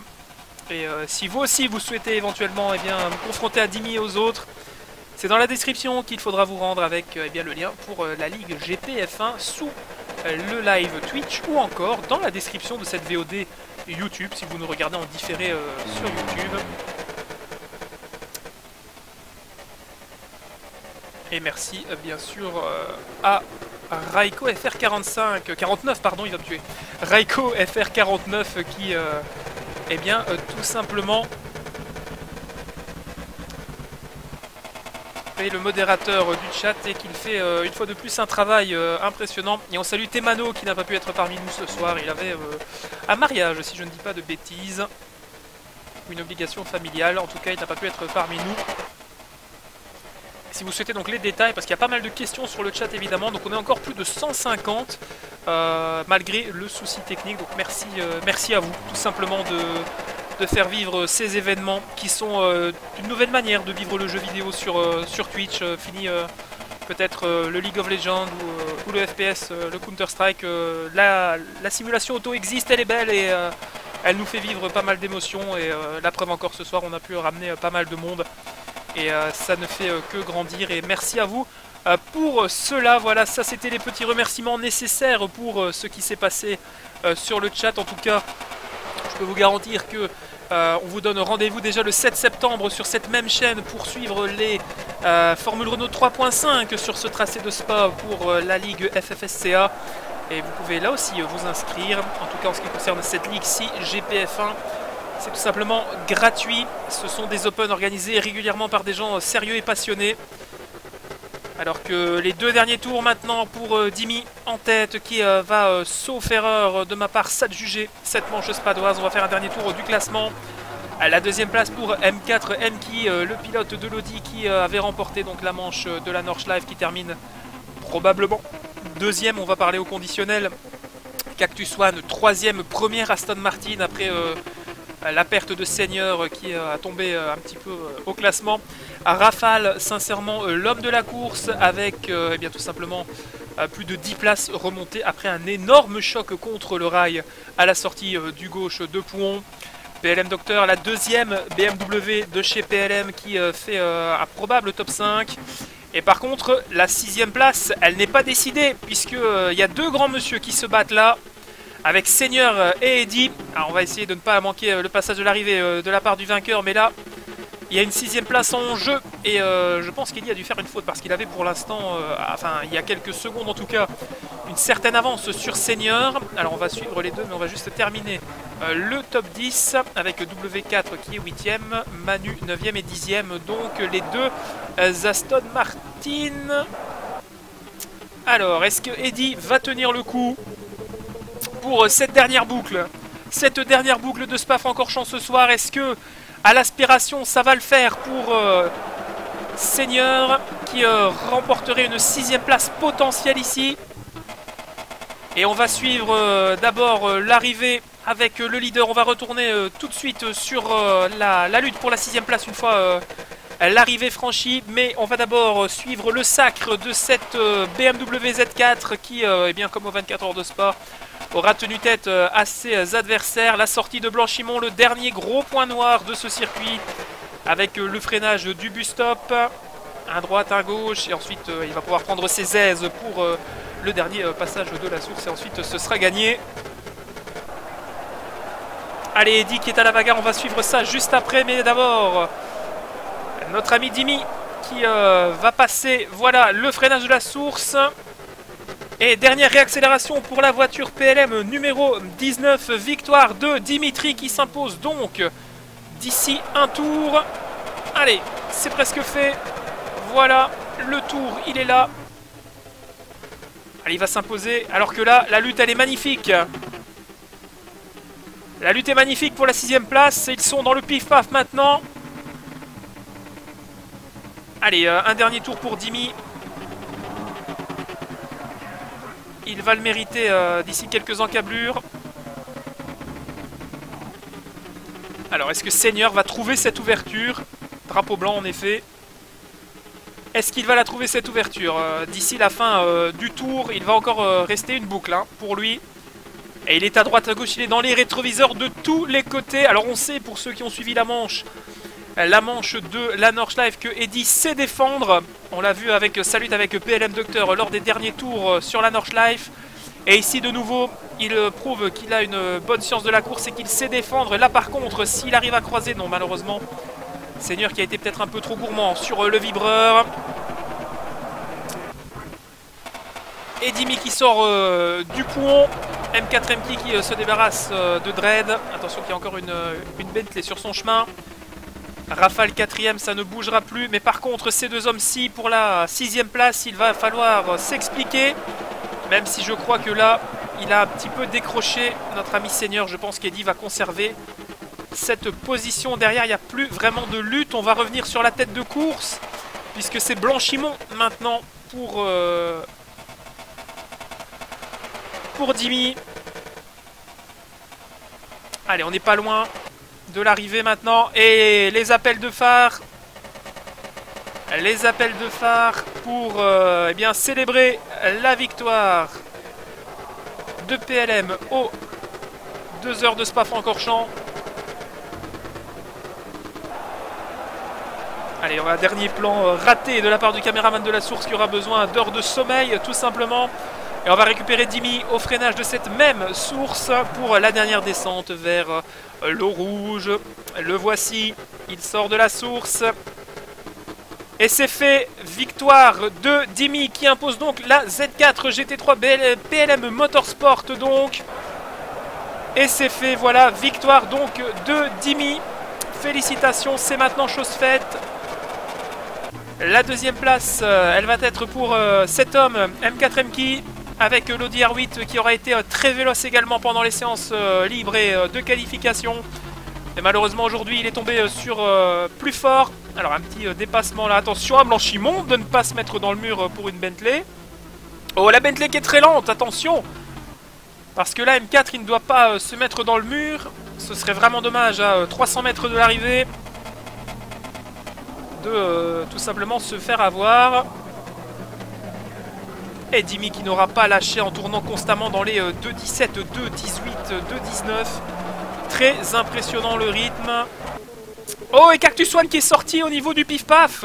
Et si vous aussi vous souhaitez éventuellement eh bien, vous confronter à Dimi et aux autres, c'est dans la description qu'il faudra vous rendre avec eh bien, le lien pour la Ligue GPF1 sous le live Twitch ou encore dans la description de cette VOD YouTube si vous nous regardez en différé sur YouTube. Et merci bien sûr à Raiko FR45, 49 pardon, il va me tuer. Raiko FR49 qui eh bien tout simplement est le modérateur du chat et qu'il fait une fois de plus un travail impressionnant. Et on salue Temano qui n'a pas pu être parmi nous ce soir. Il avait un mariage si je ne dis pas de bêtises, ou une obligation familiale. En tout cas il n'a pas pu être parmi nous. Si vous souhaitez donc les détails, parce qu'il y a pas mal de questions sur le chat évidemment, donc on est encore plus de 150 malgré le souci technique, donc merci à vous tout simplement de faire vivre ces événements qui sont une nouvelle manière de vivre le jeu vidéo sur Twitch, fini peut-être le League of Legends ou le FPS, le Counter-Strike, la simulation auto existe, elle est belle et elle nous fait vivre pas mal d'émotions et la preuve encore ce soir on a pu ramener pas mal de monde. Et ça ne fait que grandir et merci à vous pour cela. Voilà, ça c'était les petits remerciements nécessaires pour ce qui s'est passé sur le chat. En tout cas, je peux vous garantir que on vous donne rendez-vous déjà le 7 septembre sur cette même chaîne pour suivre les Formule Renault 3.5 sur ce tracé de Spa pour la Ligue FFSCA. Et vous pouvez là aussi vous inscrire, en tout cas en ce qui concerne cette Ligue-ci GPF1. C'est tout simplement gratuit, ce sont des Open organisés régulièrement par des gens sérieux et passionnés. Alors que les 2 derniers tours maintenant pour Dimi en tête qui va, sauf erreur de ma part, s'adjuger cette manche spadoise. On va faire un dernier tour du classement. À la 2e place pour M4 Mki, le pilote de l'Audi qui avait remporté donc la manche de la Nordschleife qui termine probablement 2e. On va parler au conditionnel. Cactus One, 3e, première Aston Martin après La perte de Seigneur qui a tombé un petit peu au classement. Rafale, sincèrement, l'homme de la course avec eh bien, tout simplement plus de 10 places remontées après un énorme choc contre le rail à la sortie du gauche de Pouhon. PLM Docteur, la deuxième BMW de chez PLM qui fait un probable top 5. Et par contre, la 6ème place, elle n'est pas décidée puisque il y a deux grands monsieur qui se battent là. Avec Seigneur et Eddy. Alors on va essayer de ne pas manquer le passage de l'arrivée de la part du vainqueur. Mais là, il y a une 6ème place en jeu. Et je pense qu'Eddy a dû faire une faute. Parce qu'il avait pour l'instant, enfin il y a quelques secondes en tout cas, une certaine avance sur Seigneur. Alors on va suivre les deux. Mais on va juste terminer le top 10. Avec W4 qui est 8ème. Manu 9ème et 10ème. Donc les deux Aston Martin. Alors est-ce que Eddy va tenir le coup pour cette dernière boucle de Spa-Francorchamps ce soir? Est-ce que à l'aspiration ça va le faire pour Seigneur qui remporterait une 6ème place potentielle ici? Et on va suivre d'abord l'arrivée avec le leader. On va retourner tout de suite sur la lutte pour la 6ème place une fois l'arrivée franchie, mais on va d'abord suivre le sacre de cette BMW Z4 qui, eh bien, comme aux 24 heures de Spa, aura tenu tête à ses adversaires. La sortie de Blanchimont, le dernier gros point noir de ce circuit, avec le freinage du bus stop, à droite, à gauche, et ensuite il va pouvoir prendre ses aises pour le dernier passage de la source, et ensuite ce sera gagné. Allez, Eddy qui est à la bagarre, on va suivre ça juste après, mais d'abord notre ami Dimi qui va passer, voilà, le freinage de la source. Et dernière réaccélération pour la voiture PLM numéro 19, victoire de Dimitri qui s'impose donc d'ici un tour. Allez, c'est presque fait. Voilà, le tour, il est là. Allez, il va s'imposer, alors que là, la lutte, elle est magnifique. La lutte est magnifique pour la 6ème place. Ils sont dans le pif-paf maintenant. Allez, un dernier tour pour Dimi. Il va le mériter d'ici quelques encablures. Alors, est-ce que Seigneur va trouver cette ouverture? Drapeau blanc, en effet. Est-ce qu'il va la trouver, cette ouverture? D'ici la fin du tour, il va encore rester une boucle hein, pour lui. Et il est à droite, à gauche, il est dans les rétroviseurs de tous les côtés. Alors, on sait, pour ceux qui ont suivi la manche de la Nordschleife, que Eddy sait défendre. On l'a vu avec Salut avec PLM Docteur lors des derniers tours sur la Nordschleife. Et ici de nouveau il prouve qu'il a une bonne science de la course et qu'il sait défendre. Là par contre s'il arrive à croiser, non malheureusement, Seigneur qui a été peut-être un peu trop gourmand sur le vibreur. Et Dimi qui sort du Pouhon. M4MK qui se débarrasse de Dread. Attention qu'il y a encore une Bentley sur son chemin. Rafale 4ème, ça ne bougera plus. Mais par contre, ces deux hommes-ci, pour la 6ème place, il va falloir s'expliquer. Même si je crois que là, il a un petit peu décroché notre ami Seigneur. Je pense qu'Eddy va conserver cette position. Derrière, il n'y a plus vraiment de lutte. On va revenir sur la tête de course. Puisque c'est Blanchimont maintenant pour Dimi. Allez, on n'est pas loin de l'arrivée maintenant. Et les appels de phare. Les appels de phare pour eh bien, célébrer la victoire de PLM aux 2 heures de Spa-Francorchamps. Allez, on a un dernier plan raté de la part du caméraman de la source qui aura besoin d'heures de sommeil tout simplement. Et on va récupérer Dimi au freinage de cette même source pour la dernière descente vers l'eau rouge. Le voici, il sort de la source. Et c'est fait, victoire de Dimi qui impose donc la Z4 GT3 PLM Motorsport donc. Et c'est fait, voilà, victoire donc de Dimi. Félicitations, c'est maintenant chose faite. La deuxième place, elle va être pour cet homme, M4MK, avec l'Audi R8 qui aura été très véloce également pendant les séances libres et de qualification. Et malheureusement aujourd'hui il est tombé sur plus fort. Alors un petit dépassement là, attention à Blanchimont de ne pas se mettre dans le mur pour une Bentley. Oh la Bentley qui est très lente, attention. Parce que là M4 il ne doit pas se mettre dans le mur. Ce serait vraiment dommage à 300 mètres de l'arrivée de tout simplement se faire avoir. Et Dimi qui n'aura pas lâché en tournant constamment dans les 2.17, 2.18, 2.19. Très impressionnant le rythme. Oh, et Cactus One qui est sorti au niveau du pif-paf.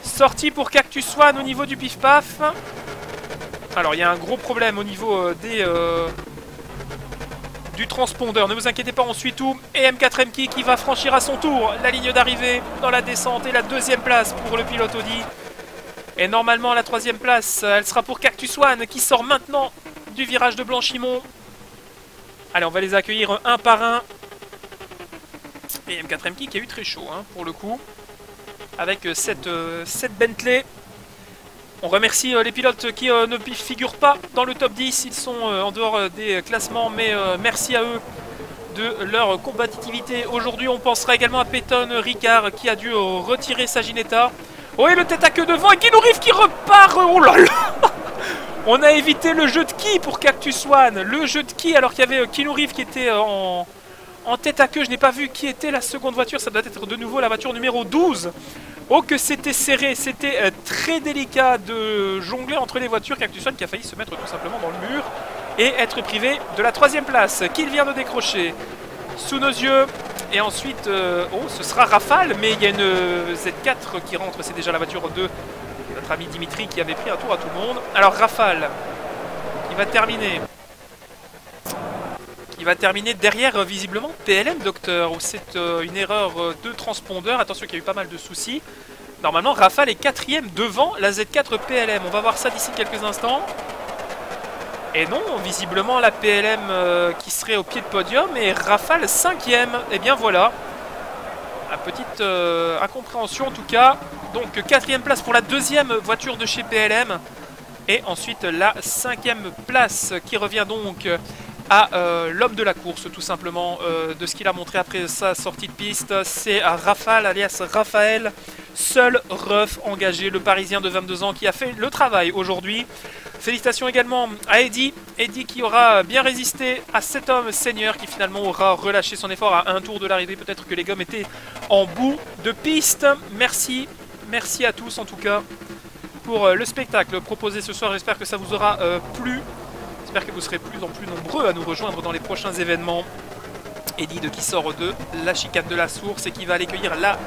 Sorti pour Cactus One au niveau du pif-paf. Alors, il y a un gros problème au niveau du transpondeur. Ne vous inquiétez pas, on suit tout. Et M4 Mki qui va franchir à son tour la ligne d'arrivée dans la descente. Et la deuxième place pour le pilote Audi. Et normalement, la troisième place, elle sera pour Cactus One qui sort maintenant du virage de Blanchimont. Allez, on va les accueillir un par un. Et M4 Mki qui a eu très chaud, hein, pour le coup. Avec cette Bentley. On remercie les pilotes qui ne figurent pas dans le top 10. Ils sont en dehors des classements, mais merci à eux de leur combativité. Aujourd'hui, on pensera également à Peyton Ricard qui a dû retirer sa Ginetta. Oh, et le tête à queue devant, et Keanu Reeves qui repart. Oh là là. On a évité le jeu de qui pour Cactus One. Le jeu de qui, alors qu'il y avait Keanu Reeves qui était en tête à queue. Je n'ai pas vu qui était la seconde voiture. Ça doit être de nouveau la voiture numéro 12. Oh, que c'était serré. C'était très délicat de jongler entre les voitures. Cactus One qui a failli se mettre tout simplement dans le mur et être privé de la troisième place qu'il vient de décrocher sous nos yeux. Et ensuite, oh, ce sera Rafale, mais il y a une Z4 qui rentre. C'est déjà la voiture de notre ami Dimitri qui avait pris un tour à tout le monde. Alors Rafale, il va terminer. Il va terminer derrière, visiblement, PLM Docteur, où c'est une erreur de transpondeur. Attention qu'il y a eu pas mal de soucis. Normalement, Rafale est quatrième devant la Z4 PLM. On va voir ça d'ici quelques instants. Et non, visiblement la PLM qui serait au pied de podium et Rafale 5ème. Et bien voilà. Une petite incompréhension en tout cas. Donc 4ème place pour la deuxième voiture de chez PLM. Et ensuite la 5ème place qui revient donc à l'homme de la course tout simplement. De ce qu'il a montré après sa sortie de piste. C'est Rafale alias Raphaël. Seul ref engagé, le Parisien de 22 ans qui a fait le travail aujourd'hui. Félicitations également à Eddy. Eddy qui aura bien résisté à cet homme senior qui finalement aura relâché son effort à un tour de l'arrivée. Peut-être que les gommes étaient en bout de piste. Merci. Merci à tous en tout cas pour le spectacle proposé ce soir. J'espère que ça vous aura plu. J'espère que vous serez plus en plus nombreux à nous rejoindre dans les prochains événements. Eddy qui sort de la chicane de la source et qui va aller cueillir la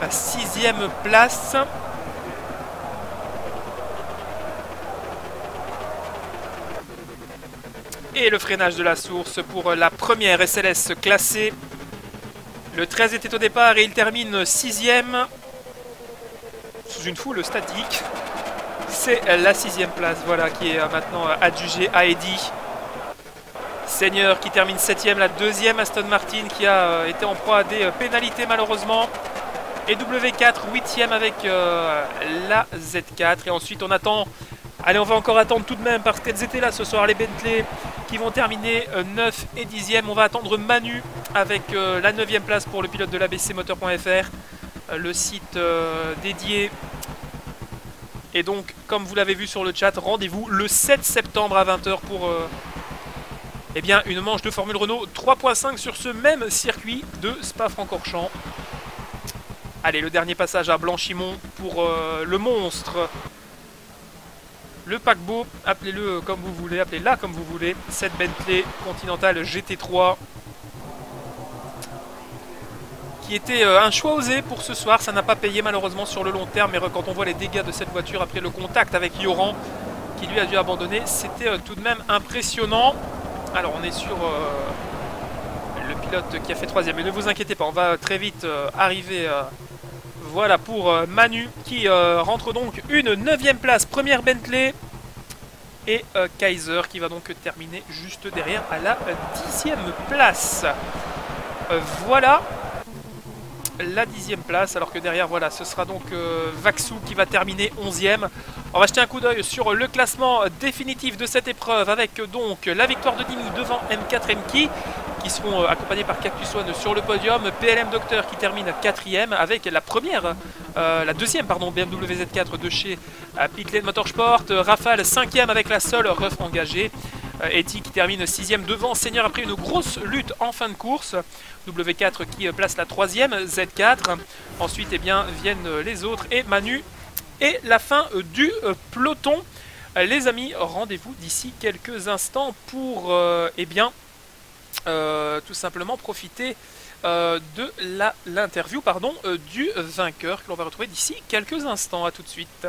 6ème place. Et le freinage de la source pour la première SLS classée. Le 13 était au départ et il termine 6ème. Sous une foule statique. C'est la 6ème place, voilà, qui est maintenant adjugée à Eddy. Seigneur qui termine 7ème, la deuxième Aston Martin qui a été en proie à des pénalités malheureusement. Et W4 8ème avec la Z4. Et ensuite on attend... Allez, on va encore attendre tout de même parce qu'elles étaient là ce soir, les Bentley qui vont terminer 9 et 10e. On va attendre Manu avec la 9e place pour le pilote de l'ABCmoteur.fr, le site dédié. Et donc, comme vous l'avez vu sur le chat, rendez-vous le 7 septembre à 20 h pour eh bien, une manche de Formule Renault 3.5 sur ce même circuit de Spa-Francorchamps. Allez, le dernier passage à Blanchimont pour le monstre. Le paquebot, appelez-le comme vous voulez, appelez-la comme vous voulez. Cette Bentley Continental GT3 qui était un choix osé pour ce soir. Ça n'a pas payé malheureusement sur le long terme, mais quand on voit les dégâts de cette voiture après le contact avec Yoran qui lui a dû abandonner, c'était tout de même impressionnant. Alors on est sur le pilote qui a fait 3ème, mais ne vous inquiétez pas, on va très vite arriver... Voilà pour Manu qui rentre donc une 9e place, première Bentley. Et Kaiser qui va donc terminer juste derrière à la 10e place. Voilà la 10e place, alors que derrière, voilà, ce sera donc Vaxou qui va terminer 11e. On va jeter un coup d'œil sur le classement définitif de cette épreuve avec donc la victoire de Dimi devant M4 Mki qui seront accompagnés par Cactus One sur le podium. PLM Docteur qui termine 4ème avec la deuxième BMW Z4 de chez Pitlane Motorsport. Rafale 5ème avec la seule ref engagée. Eti qui termine 6ème devant Seigneur après une grosse lutte en fin de course. W4 qui place la 3ème, Z4. Ensuite eh bien, viennent les autres et Manu. Et la fin du peloton. Les amis, rendez-vous d'ici quelques instants pour eh bien, tout simplement profiter de l'interview du vainqueur que l'on va retrouver d'ici quelques instants. À tout de suite.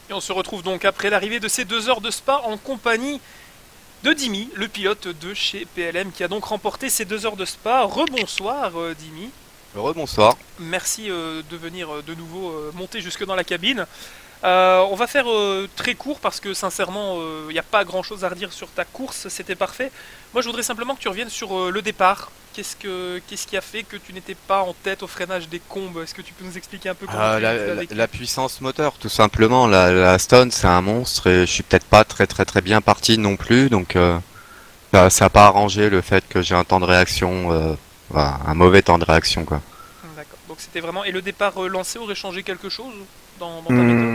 On se retrouve donc après l'arrivée de ces 2 heures de Spa en compagnie de Dimi, le pilote de chez PLM qui a donc remporté ces 2 heures de Spa. Rebonsoir Dimi. Rebonsoir. Merci de venir de nouveau monter jusque dans la cabine. On va faire très court parce que sincèrement il n'y a pas grand chose à redire sur ta course, c'était parfait. Moi je voudrais simplement que tu reviennes sur le départ. Qu'est-ce qui a fait que tu n'étais pas en tête au freinage des combes? Est-ce que tu peux nous expliquer un peu comment la puissance moteur, tout simplement. La Stone c'est un monstre et je suis peut-être pas très bien parti non plus, donc ça n'a pas arrangé le fait que j'ai un temps de réaction, un mauvais temps de réaction quoi. D'accord, donc c'était vraiment... Et le départ lancé aurait changé quelque chose dans ta méthode?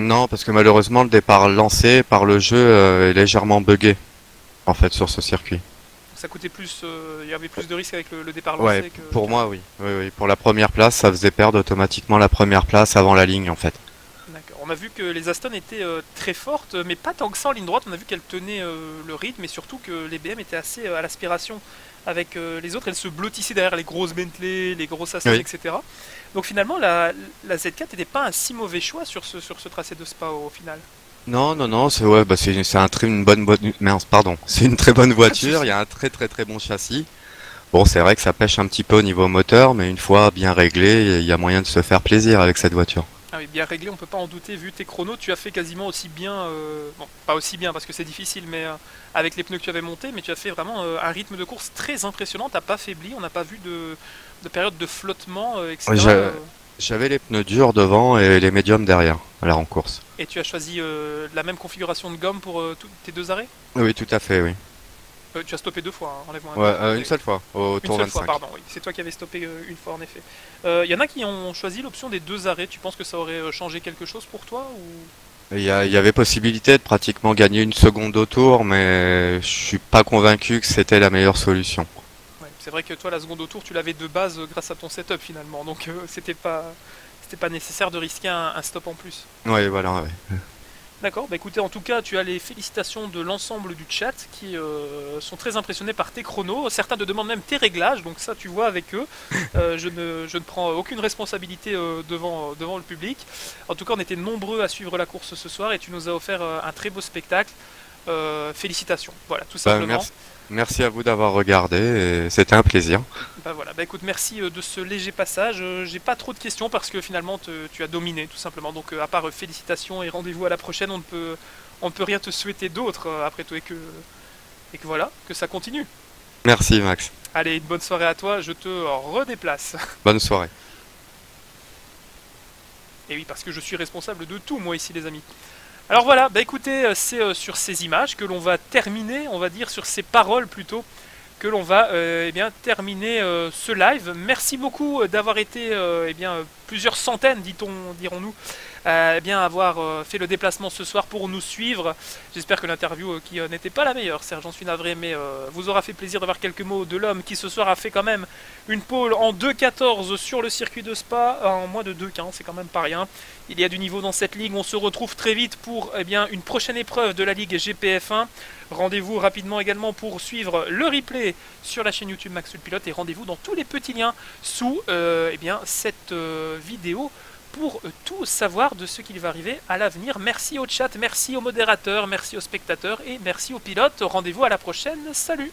Non, parce que malheureusement le départ lancé par le jeu est légèrement buggé en fait sur ce circuit. Ça coûtait plus, il y avait plus de risques avec le départ lancé ouais, pour moi oui. Oui. Pour la première place, ça faisait perdre automatiquement la première place avant la ligne en fait. D'accord, on a vu que les Aston étaient très fortes, mais pas tant que ça en ligne droite, on a vu qu'elles tenaient le rythme et surtout que les BM étaient assez à l'aspiration avec les autres, elles se blottissaient derrière les grosses Bentley, les grosses Aston, oui. Etc. Donc finalement la Z4 n'était pas un si mauvais choix sur ce tracé de Spa au final. Non, c'est ouais, une bonne c'est une très bonne voiture, il y a un très bon châssis. Bon, c'est vrai que ça pêche un petit peu au niveau moteur, mais une fois bien réglé, il y a moyen de se faire plaisir avec cette voiture. Ah oui, bien réglé, on peut pas en douter, vu tes chronos, tu as fait quasiment aussi bien, bon, pas aussi bien parce que c'est difficile, mais avec les pneus que tu avais montés, mais tu as fait vraiment un rythme de course très impressionnant, t'as pas faibli, on n'a pas vu de période de flottement, etc. J'avais les pneus durs devant et les médiums derrière, en course. Et tu as choisi la même configuration de gomme pour tes 2 arrêts? Oui, tout à fait, oui. Tu as stoppé 2 fois, hein, enlève-moi un une seule fois, au tour 25. Une seule fois, pardon, oui. C'est toi qui avais stoppé une fois en effet. Y en a qui ont choisi l'option des 2 arrêts, tu penses que ça aurait changé quelque chose pour toi ou... Il y avait possibilité de pratiquement gagner 1 seconde au tour, mais je suis pas convaincu que c'était la meilleure solution. Ouais, c'est vrai que toi la seconde au tour tu l'avais de base grâce à ton setup finalement, donc c'était pas nécessaire de risquer un stop en plus. Ouais, voilà, ouais. D'accord, bah écoutez, en tout cas, tu as les félicitations de l'ensemble du chat qui sont très impressionnés par tes chronos. Certains te demandent même tes réglages, donc ça, tu vois avec eux. Je ne prends aucune responsabilité devant le public. En tout cas, on était nombreux à suivre la course ce soir et tu nous as offert un très beau spectacle. Félicitations, voilà, tout simplement. Merci à vous d'avoir regardé, et c'était un plaisir. Bah voilà, bah écoute, merci de ce léger passage. J'ai pas trop de questions parce que finalement tu as dominé tout simplement. Donc à part félicitations et rendez-vous à la prochaine, on ne peut rien te souhaiter d'autre après tout et que voilà, que ça continue. Merci Max. Allez, une bonne soirée à toi, je te redéplace. Bonne soirée. Et oui, parce que je suis responsable de tout moi ici les amis. Alors voilà, bah écoutez, c'est sur ces images que l'on va terminer, on va dire sur ces paroles plutôt, que l'on va eh bien, terminer ce live. Merci beaucoup d'avoir été eh bien, plusieurs centaines, dirons-nous, eh bien, avoir fait le déplacement ce soir pour nous suivre. J'espère que l'interview qui n'était pas la meilleure, Serge, j'en suis navré, mais vous aura fait plaisir d'avoir quelques mots de l'homme qui ce soir a fait quand même une pole en 2.14 sur le circuit de Spa, en moins de 2.15, c'est quand même pas rien. Il y a du niveau dans cette ligue, on se retrouve très vite pour eh bien, une prochaine épreuve de la ligue GPF1. Rendez-vous rapidement également pour suivre le replay sur la chaîne YouTube Max Pilote et rendez-vous dans tous les petits liens sous eh bien, cette vidéo pour tout savoir de ce qu'il va arriver à l'avenir. Merci au chat, merci aux modérateurs, merci aux spectateurs et merci aux pilotes. Rendez-vous à la prochaine, salut!